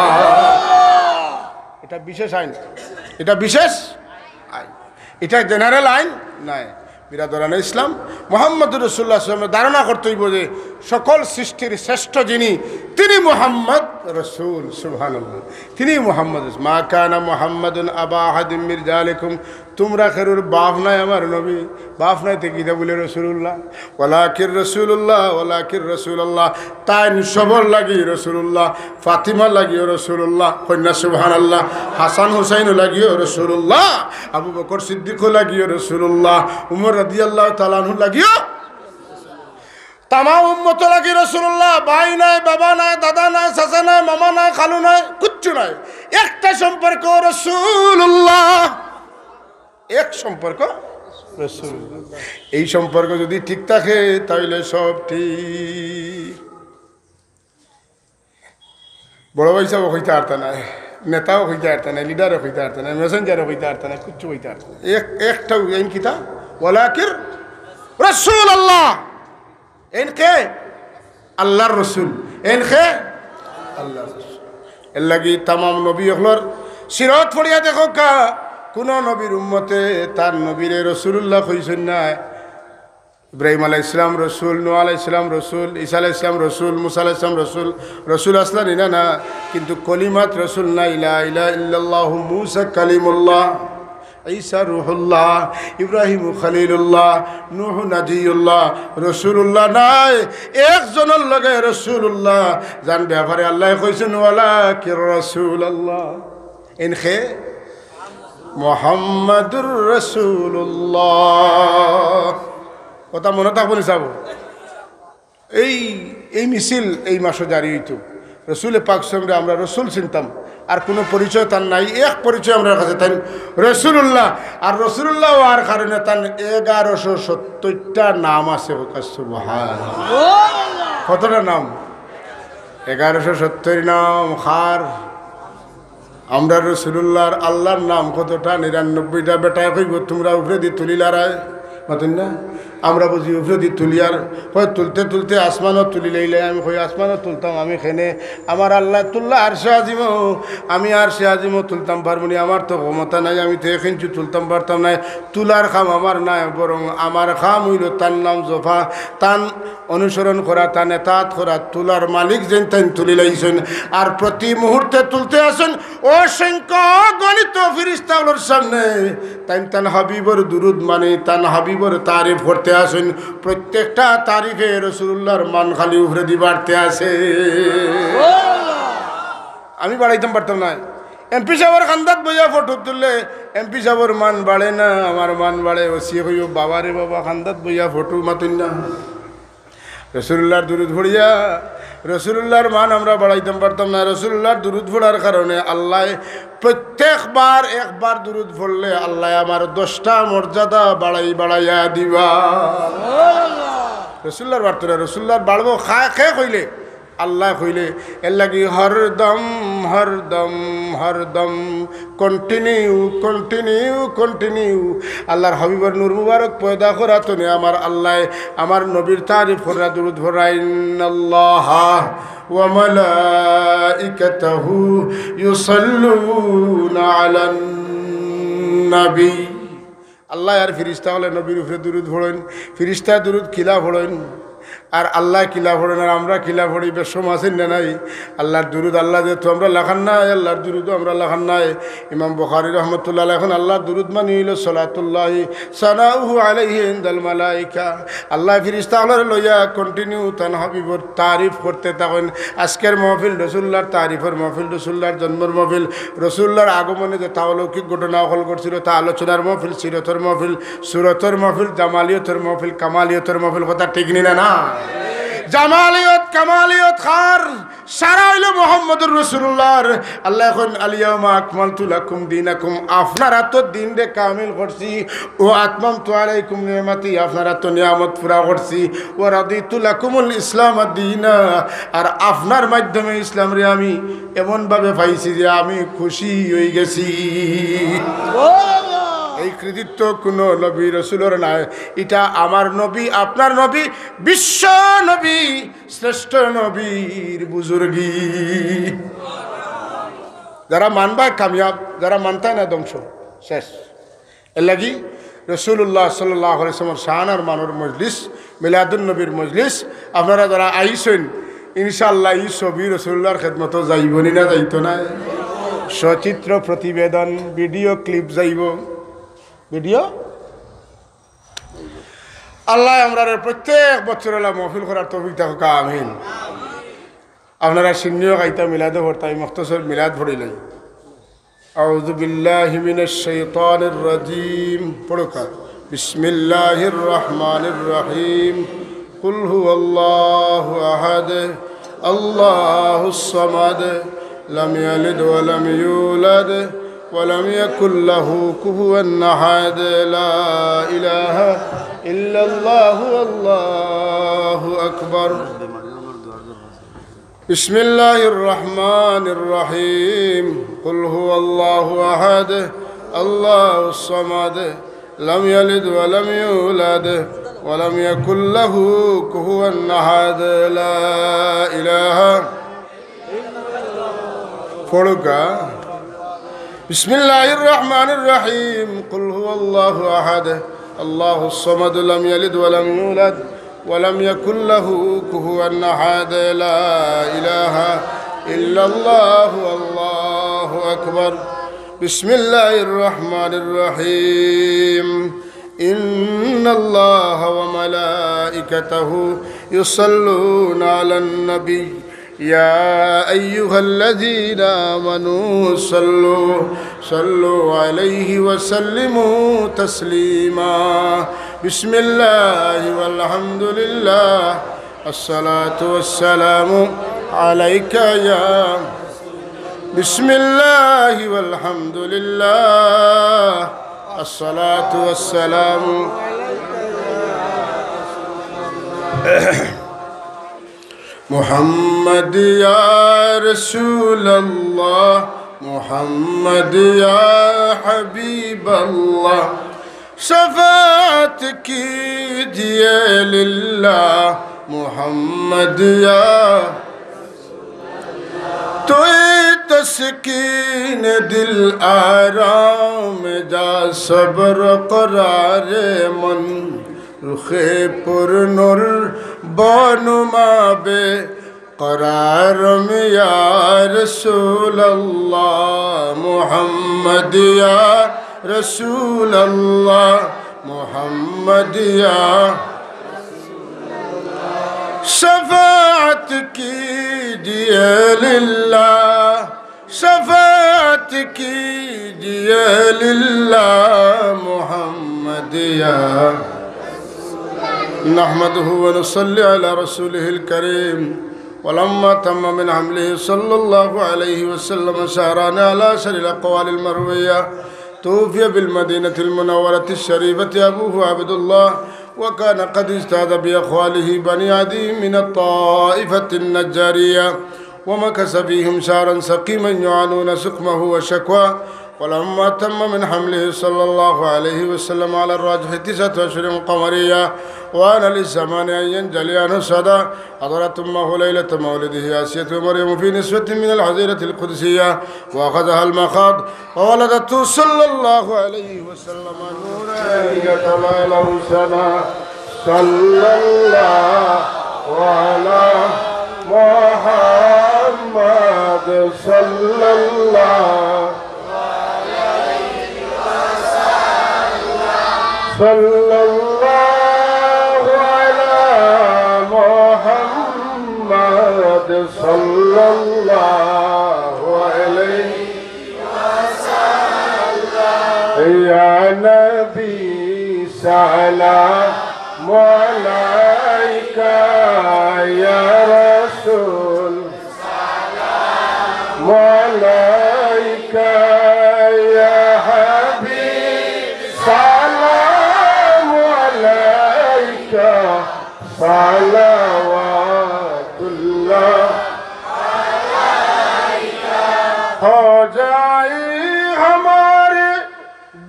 এটা বিশেষ আইন এটা বিশেষ আইন এটা জেনারেল আইন নাই বিরাদরানে ইসলাম মুহাম্মদুর রাসূলুল্লাহ সাল্লাল্লাহু আলাইহি ওয়াসাল্লাম ধারণা করতে হইব যে সকল সৃষ্টির শ্রেষ্ঠ যিনি তিনি মুহাম্মদ রাসূল সুবহানাল্লাহ তিনি মুহাম্মদ মা কানা মুহাম্মাদুন আবা আহাদিম মির জালিকুম তোমরা খেরুর বাপ নাই আমার নবী বাপ নাই তে কিতা বলে রাসূলুল্লাহ ওয়ালাকির রাসূলুল্লাহ তাই সবর লাগি রাসূলুল্লাহ ফাতিমা লাগিও রাসূলুল্লাহ কন্যা সুবহানাল্লাহ হাসান হুসাইন লাগিও রাসূলুল্লাহ আবু বকর সিদ্দিক লাগিও রাসূলুল্লাহ উমর রাদিয়াল্লাহু তাআলা আনহু লাগিও तमाम उम्मत लगी रसूलुल्लाह भाई নাই বাবা নাই দাদা নাই চাচা নাই মামা নাই খালু নাই কিচ্ছু নাই একটা সম্পর্ক রাসূলুল্লাহ এক সম্পর্ক রাসূলুল্লাহ এই সম্পর্ক যদি ঠিক থাকে তাহলে সব ঠিক বড় ভাই সব হইতে পারতা না নেতাও হইতে পারতা না লিডারও হইতে পারতা না মেসেঞ্জারও হইতে পারতা না কিচ্ছু হইতে পারতা না একটা এই কিতা ওয়ালাকির রাসূলুল্লাহ इनके अल्लाह रसूल इनके अल्लाह रसूल लगी तमाम नबी अखलर सिरत पड़िया देखो का कोनो नबीर उम्मते तार नबीर रसूलुल्लाह कइसन ना इब्राहिम अलैहिस सलाम रसूल नूह अलैहिस सलाम रसूल ईसा अलैहिस सलाम रसूल मूसा अलैहिस सलाम रसूल असला ना ना किंतु कलिमात रसूल ना इला इल्लल्लाह मूसा कलीमुल्लाह ईसा रूहुल्लाह इब्राहिम खलीलुल्लाह नूह नजीउल्लाह रसूलुल्लाह नाय एक जनर लगे रसूलुल्लाह जान ব্যাপারে আল্লাহ কইছেন ওয়ালাকির রাসূলুল্লাহ ইনকে মুহাম্মাদুর রাসূলুল্লাহ কথা মনে থাকবো নিসাব এই মিছিল এই মাসে জারি হইতো রসুল পাক সঙ্গে আমরা রসুল চিনতাম আর কোনো পরিচয় তার নাই এক পরিচয় আমরা কাছে তাই রসুলুল্লাহ আর রসুলুল্লাহ আর কারণে তার 1170টা নাম আছে কতটা নাম 1170 নাম খার আমরা রসুল্লাহর আল্লাহর নাম কতটা 99টা বেটায় কইব তোমরা উপরে দি তুলিলারায় মাতুন না আমরা বুঝি উপরে দি তুলিয়ার হয় তুলতে তুলতে আসমানও তুলি লইলে আমি কই আসমানও তুলতাম আমি খেনে আমার আল্লাহ তুল্লা আর সে আজিমও আমি আর সে আজিমও তুলতাম পারবো নি আমার তো ক্ষমতা নাই আমি তো এখানচু তুলতাম পারতাম না তুলার খাম আমার নাই বরং আমার খাম হইল তার নাম জফা তান অনুসরণ করা তান এতাত করা তুলার মালিক যেন তাই তুলি লাইছেন আর প্রতি মুহূর্তে তুলতে আসেন অসংখ্য গণিত ফিরিস্তাগুলোর সামনে তাই তান হাবিবর দুরুদ মানে তান হাবিবর তারিফ করতে আসেন প্রত্যেকটা তারিফে রসুল্লাহর মান খালি উভরে দি বাড়তে আসে আমি বাড়াইতাম পারতাম না এমপি সাহেবের খান্দাত বইয়া ফটো তুললে এমপি সাহেবের মান বাড়ে না আমার মান বাড়ে ওসি হইব বাবা রে বাবা খান্দাত বইয়া ফটো মাতুন না রসুল্লাহর দুরুদ ভরিয়া রসুল্লাহর মান আমরা বাড়াইতাম পারতাম না রসুল্লাহর দুরুদ ভরার কারণে আল্লাহ প্রত্যেকবার একবার দুরুদ ভরলে আল্লাহ আমার 10টা মর্যাদা বাড়াইয়া দিবা রসুল্লাহর বার্তা রসুল্লাহর বাড়বো খে কইলে আল্লাহ কইলে এর লাগি হরদম হরদম হরদম কন্টিনিউ কন্টিনিউ কন্টিনিউ আল্লাহর হাবিবর নূর মুবারক পয়দা করা তো নে আমার আল্লাহ আমার নবীর তারিফ করা দুরুদ ভরাইনাল্লাহ ওয়া মালাইকাতাহু ইউসাল্লুনা আলান নবী আল্লাহ আর ফিরিস্তা হলে নবীর উপরে দুরুদ ভরেন ফিরিস্তা দুরুদ খিলা ভরেন আর আল্লাহ কিলা ভরেন আর আমরা কিলা ভরি বেশম আছেন না নাই আল্লাহর দুরুদ আল্লাহ যেহেতু আমরা লেখান নাই আল্লাহর দুরুদও আমরা লেখান নাই ইমাম বুখারী রহমতুল্লাহ এখন আল্লাহর দুরুদ মানে হইল সলাতুল্লাহি সানাউহু আলাইহি ইনদাল মালাইকা আল্লাহ ফিরিস্তা হলে লইয়া কন্টিনিউ তান হাবিবর তারিফ করতে থাকেন আজকের মাহফিল রসুল্লাহর তারিফের মাহফিল রসুল্লাহর জন্মের মাহফিল রসুল্লাহর আগমনে যে তাওলৌকিক ঘটনা হল করছিল তা আলোচনার মাহফিল সিরতর মাহফিল সুরতর মাহফিল জামালিয়তের মাহফিল কামালিয়তের মাহফিল কথা ঠিক নিনা না জামালিয়ত কামালিয়ত খার সারা হইল মুহাম্মদুর রাসূলুল্লাহর আল্লাহ এখন আলিয়াউমা আকমালতু লাকুম দীনাকুম আপনারা তো দিন রে কামিল করছি ও আতমামতু আলাইকুম নিয়ামতি আপনারা তো নিয়ামত পুরা করছি ও রাদিতু লাকুমুল ইসলাম দীনা আর আপনার মাধ্যমে ইসলাম রে আমি এমন ভাবে পাইছি যে আমি খুশি হয়ে গেছি এই কৃতিত্ব কোনো নবী রসুলের নাই এটা আমার নবী আপনার নবী বিশ্ব নবী শ্রেষ্ঠ নবীর বুজুর্গি যারা মানবা কামিয়াব যারা মানতায় না ধ্বংস শেষ এর লাগি রসুল্লাহ সাল্লাল্লাহু আলাইহি ওয়াসাল্লাম শাহানার মানর মজলিস মিলাদুন নবীর মজলিস আপনারা যারা আইছেন ইনশাআল্লাহ এই ছবি রসুল্লাহর খেদমত যাইবনি না যাইতো না সচিত্র প্রতিবেদন ভিডিও ক্লিপ যাইব ভিডিও আল্লাহ আমরা প্রত্যেক বছর মহফিল করার তৌফিক থাকুক আমিন আপনারা সিন্নিও গাইতা মিলাদে ভরতাই মখতসর মিলাদ ভরিলেন আউযু বিল্লাহি মিনাশ শাইতানির রাজিম পড়কা বিসমিল্লাহির রহমানির রহিম কুল হুয়াল্লাহু আহাদ আল্লাহুস সামাদ লাম ইয়ালিদ ওয়া লাম ইউলাদ ولم يكن له كفوا أحد لا إله إلا الله والله أكبر بسم الله الرحمن الرحيم قل هو الله أحد الله الصمد لم يلد ولم يولد ولم يكن له كفوا أحد لا إله إلا بسم الله الرحمن الرحيم قل هو الله أحد الله الصمد لم يلد ولم يولد ولم يكن له كفوا أحد لا إله إلا الله والله أكبر بسم الله الرحمن الرحيم إن الله وملائكته يصلون على النبي يا أيها الذين آمنوا صلوا عليه وسلموا تسليما بسم الله والحمد لله الصلاة والسلام عليك يا بسم الله والحمد لله الصلاة والسلام محمد يا رسول الله मोहम्मद या हबीब अल्लाह शफाअत कीजिए लिल्लाह मोहम्मद या तो तस्कीन दिल आराम जा सब्र करार मन रुखे पुरनुर बानुमा बे करार में या रसूल अल्लाह मोहम्मद या रसूल अल्लाह मोहम्मद या शफाअत कीजिए लिल्लाह शफाअत कीजिए लिल्लाह मोहम्मद या नहमदुहु व नुसल्ली अला रसूलिहिल करीम वलम्मा तम्म मिन हमलिहि सल्लल्लाहु अलैहि वसल्लम शहरान अला शरील अक़वालिल मरविया तूफ़िया बिल मदीनतिल मुनव्वरतिश शरीफति अबूहु अब्दुल्लाह वकान क़द इज्तहद बिअख़वालिहि बनी अदी मिन अत्ताइफ़तिन नज्जारिया वमकस फ़ीहिम शहरन सक़ीमन युआनून सुक़महु व शक्वा वलम्मा तम्म मिन हमलिहि सल्लल्लाहु अलैहि वसल्लम अला अर्राजिहि तिसअत अशहुरिन क़मरिया وأن للزمان أن ينجلي عنه صدى حضرت أمه ليلة مولده آسية مريم في نسوة من الحظيرة القدسية وأخذها المخاض وولدته صلى الله عليه وسلم نورا يتلى له سنا صلى الله على محمد صلى الله عليه وسلم صلى الله صلى الله عليه وسلم يا نبي سلام عليك يا رسول سلام عليك يا حبيب سلام عليك صلوات الله हो जाए हमारे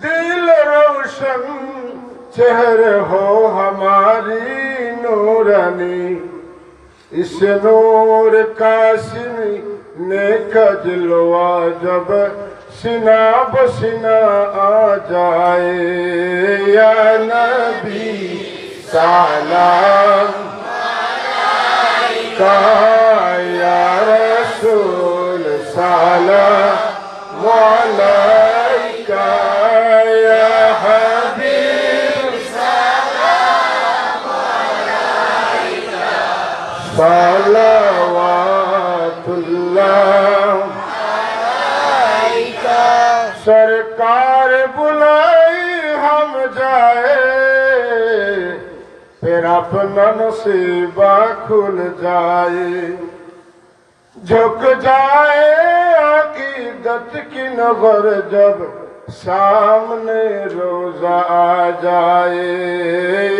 दिल रोशन चेहरे हो हमारी नूरानी इस नूर का सीने का जलवा जब सीना बसीना आ जाए या नबी सलाम अलैका या रसूल सलाम अलैका या हबीब सलाम अलैका सलावतुल्लाह अलैका सरकार बुलाई हम जाए फिर अपना नसीबा खुल जाए झुक जाए अकीदत की नजर जब सामने रोजा आ जाए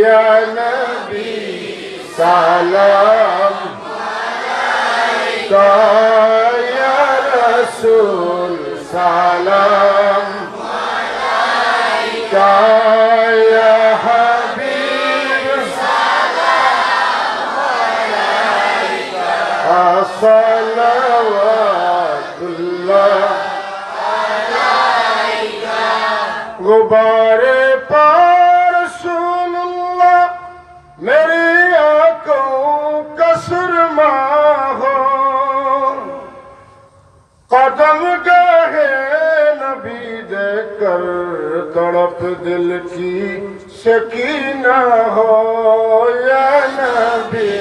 या नबी सलाम अलैका या रसूल सलाम अलैका या हबीब सलाम अलैका सलावतुल्लाह अलैका गुबारे पर रसूलुल्लाह मेरी आँखों का सुरमा हो कदम गए नबी देकर तड़प दिल की सकीना हो या नबी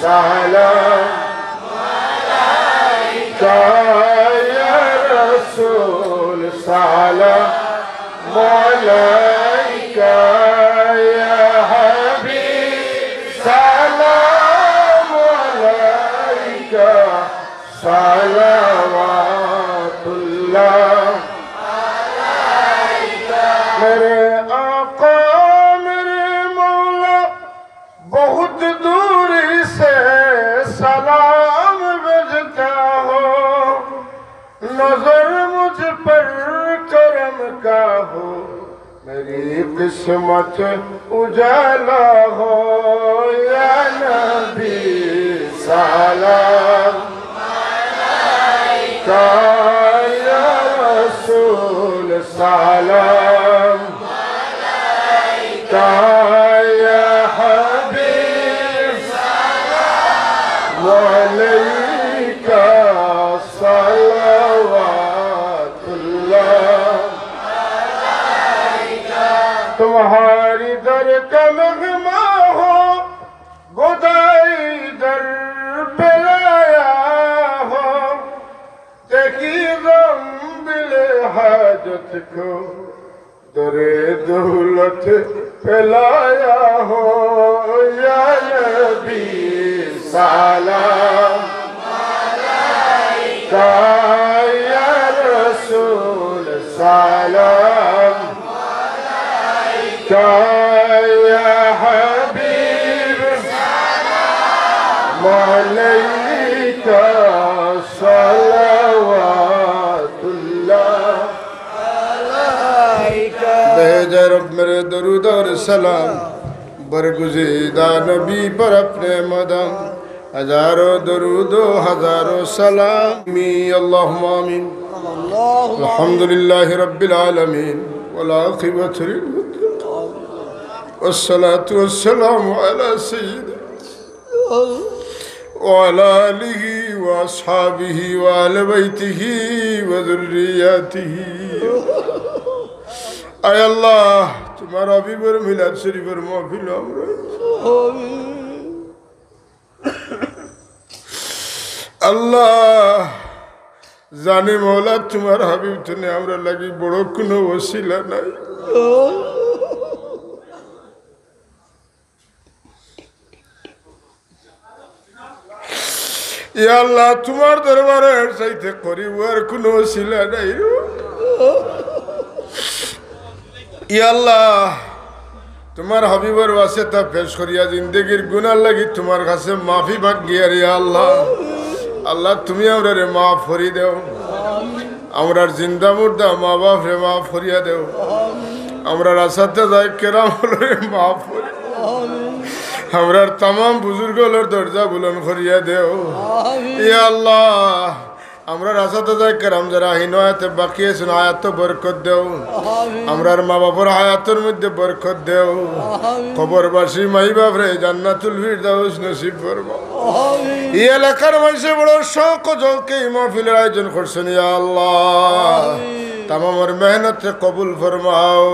सलाम अलैका या रसूल सलाम अलैका या हबीब सलाम अलैका सलावतुल्लाह अलैका मेरे आका मेरे मौला बहुत दूरी से सलाम भेजता हो नजर मेरी किस्मत उजाला हो या नबी सलाम अलैका या रसूल सलाम अलैका या हबीब सलाम अलैका तुम्हारी दर का मेहमा हो गोदाई दर पे लाया हो देखी गम दिल हाजत को दरे दौलत पे लाया हो या नबी सलाम अलैका या रसूल सलाम या हबीब सलाम अलैका सलावतुल्लाह अलैका भेज रब मेरे दरूद और सलाम बरगुज़ीदा नबी पर अपने मदम हजारों दरूदो हजारों सलाम अल्लाहुम्मा आमीन अल्हम्दुलिल्लाहि रब्बिल आलमीन والعاقبة للمتقين والصلاة والسلام على سيدنا وعلى آله وأصحابه وآل بيته وذرياته أي الله تمہارا بھی بر ملاد شریف اور محفل اللہ জানে মৌলা তোমার হাবিব তুমি আমরা লাগি বড় কোনো ওসিলা নাই ইয়া আল্লাহ তোমার দরবারে চাইতে করিব আর কোনো ওসিলা নাই ইয়া আল্লাহ তোমার হাবিবের ওয়াসিতা পেশ করিয়া জিন্দেগীর গুনাহ লাগি তোমার কাছে মাফি মাগিয়া রে আল্লাহ আল্লাহ তুমি আমরারে মাফ করি দেও আমরার জিন্দা মুর্দা মা বাপ রে মাফ করিয়া দেও আমরার আসাতে কেরাম রে মাফ করি আমরার तमाम বুজুর্গদের দরজা বুলন্দ করিয়া দেও ইয়া আল্লাহ আমরার আসাতে কেরাম যারা হিনায়াতে বাকি আছেন আয়াত বরকত দেও আমরার মা বাবার হায়াতের মধ্যে বরকত দেও কবরবাসী মাই বাপ রে জান্নাতুল ফিরদাউস নসিব ফরমাও এই এলাকার মানুষের বড় শৌক জলকে মাহফিলের আয়োজন করছেন ইয়া আল্লাহ तमाम मेहनत कबूल फरमाओ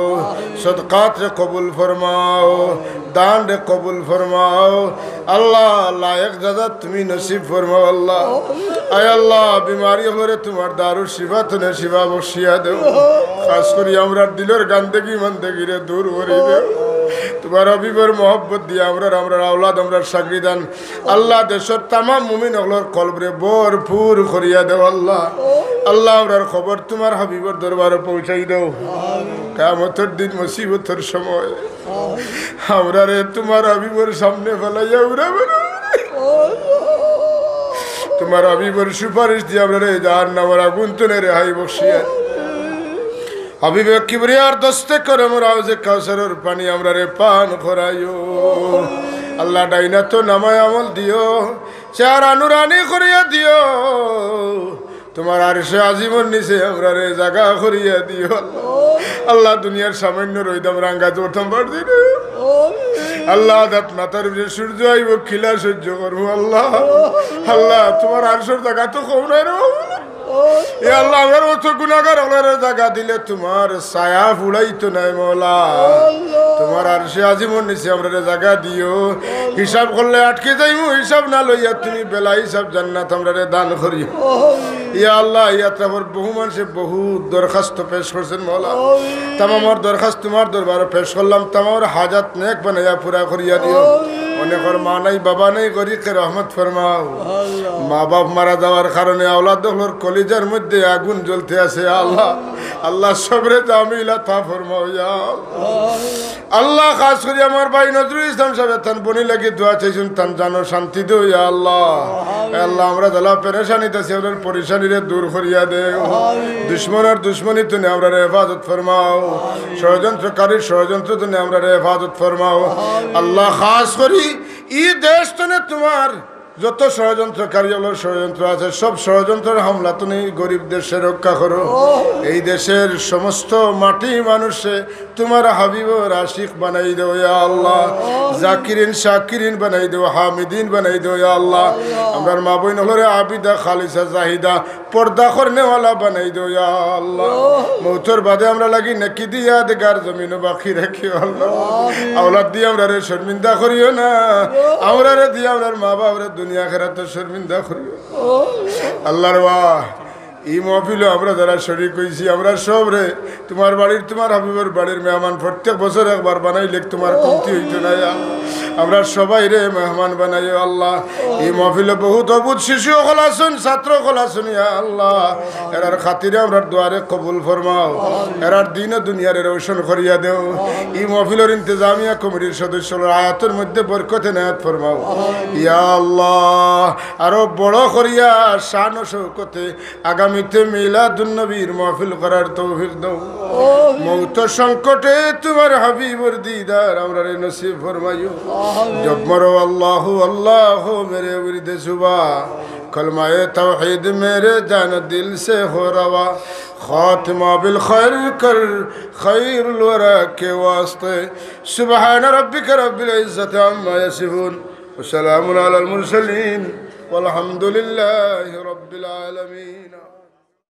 सदकात कबूल फरमाओ दान कबूल फरमाओ अल्लाह लायक दादा तुम्हें नसीब फरमाओ अल्लाह आय अल्लाह बीमारी हमारे तुम्हार दारू शिफा तुने शिफा बख्शिया दो खास कर हमरा दिलर गंदगी मंदगी रे दूर करी दो तुम्हारा हबीबर मोहब्बत दिया हमरा औलाद हमरा शागिदान अल्लाह देशर तमाम मुमिन हलर कल्ब रे भरपूर करिया दो अल्लाह अल्लाह हमरार खबर तुम्हार हबीबर दरबारे पहुँचाई दो कियामतेर दिन मुसीबतेर समय हमरा रे तुम्हार हबीबर सामने फलाइया उड़ाबे तुम्हार हबीबर सुपारिश दिया हमरा रे जहन्नामेर आगुन तने रेहाई बख्शिया हबीबे किबरियार दस्ते करे मुराउजे काउसारेर पानी हमरा रे पान कराइयो अल्लाह डाइना तो नामाय अमल दियो चेहरा नुरानी करिया दियो तुम्हार आरशे आजीमर नीचे हमरा रे जगह करिया दियो अल्लाह दुनियार सामान्य रईदाम रांगा जोरताम पार दिनो अल्लाह दात मातार उपरे सूर्य आइब खिला सह्य करबो अल्लाह अल्लाह तुम्हार आरशेर जगह तो कम नाई रे ए अल्लाह मेरे मतो गुनाहगार हलार जगह दिले तुम्हार छाया फुलाई तो नाई मौला तुम्हार आरशे आजीमर नीचे हमरा रे जगह दियो हिसाब करले आटके जाइमु हिसाब ना लइया तुमी बेला हिसाब जान्नात हमरा रे दान करियो या अल्लाह या तबर बहु मानुषे बहुत दरखास्त पेश करছেন मौला तमाम दरखास्त तुम्हार दरबारे पेश करलाम तमाम हाजत नेक बनाया पूरा करिया दियो অনেকের মা নাই বাবা নাই গরিবকে রহমত ফরমাও মা বাপ মারা যাওয়ার কারণে আওলাদগুলোর কলিজার মধ্যে আগুন জ্বলতে আছে আল্লাহ আল্লাহ সবরে জামিলা তা ফরমাও ইয়া আল্লাহ খাস করে আমার ভাই নজরুল ইসলাম সাহেব তান বনি লাগি দোয়া চাইছেন তান জানো শান্তি দাও ইয়া আল্লাহ আল্লাহ আমরা যারা পেরেশানিতে আছি ওদের পরেশানিরে দূর করিয়া দেও দুশ্মনের দুশ্মনী তুমি আমরা হেফাজত ফরমাও ষড়যন্ত্রকারীর ষড়যন্ত্র তুমি আমরা হেফাজত ফরমাও আল্লাহ খাস করি এই দেশ তনে তোমার যত ষড়যন্ত্রকারী হলো ষড়যন্ত্র আছে সব ষড়যন্ত্রের হামলা তুমি গরিব দেশে রক্ষা করো এই দেশের সমস্ত মাটি মানুষে তোমার হাবিব আশিক বানাই দেও ইয়া আল্লাহ জাকিরিন শাকিরিন বানাই দেও হামিদিন বানাই দেও ইয়া আল্লাহ আমরার মা বোন হলরে আবিদা খালিসা জাহিদা পর্দা করনেওয়ালা বানাই দেও ইয়া আল্লাহ মৌতর বাদে আমরা লাগি নাকি দিয়া দেগার জমিন বাকি রাখিও আল্লাহ আওলাদ দিয়ে আমরা রে শর্মিন্দা করিও না আমরা রে দিয়ে আমরার মা বাবা দুনিয়া খেরাতে শর্মিন্দা করিও আল্লাহর ওয়াহ এই মহফিলে আমরা যারা শরীক হয়েছি আমরা সব রে তোমার বাড়ির তোমার হাবিবের বাড়ির মেহমান প্রত্যেক বছর একবার বানাইলে তোমার কমতি হইতো না আমরা সবাই রে মেহমান বানাই আল্লাহ এই মহফিলে বহুত অবুধ শিশু খোলাছুন ছাত্র খোলাছুন আল্লাহ এরার খাতিরে আমরা দুয়ারে কবুল ফরমাও এরার দিন দুনিয়ারে রোশন করিয়া দেও এই মহফিলের ইন্তজামিয়া কমিটির সদস্যরা আয়াতের মধ্যে বরকতে নায়াত ফরমাও ইয়া আল্লাহ আরো বড় করিয়া শান ও শৌকতে আগামীতে মিলাদুন নবীর মহফিল করার তৌফিক দাও মৌত সংকটে তোমার হাবিবর দিদার আমরা রে নসিব ফরমাইও जब मरो अल्लाह अल्लाह मेरे विरद सुबह कलमाए तौहीद मेरे जान दिल से हो रवा खातिमा बिल खैर कर खैरुल वरा के वास्ते सुबहान रब्बिक रब्बिल इज्जति अम्मा यसिफून व सलामुन अलल मुरसलीन वल्हम्दुलिल्लाहि रब्बिल आलमीन।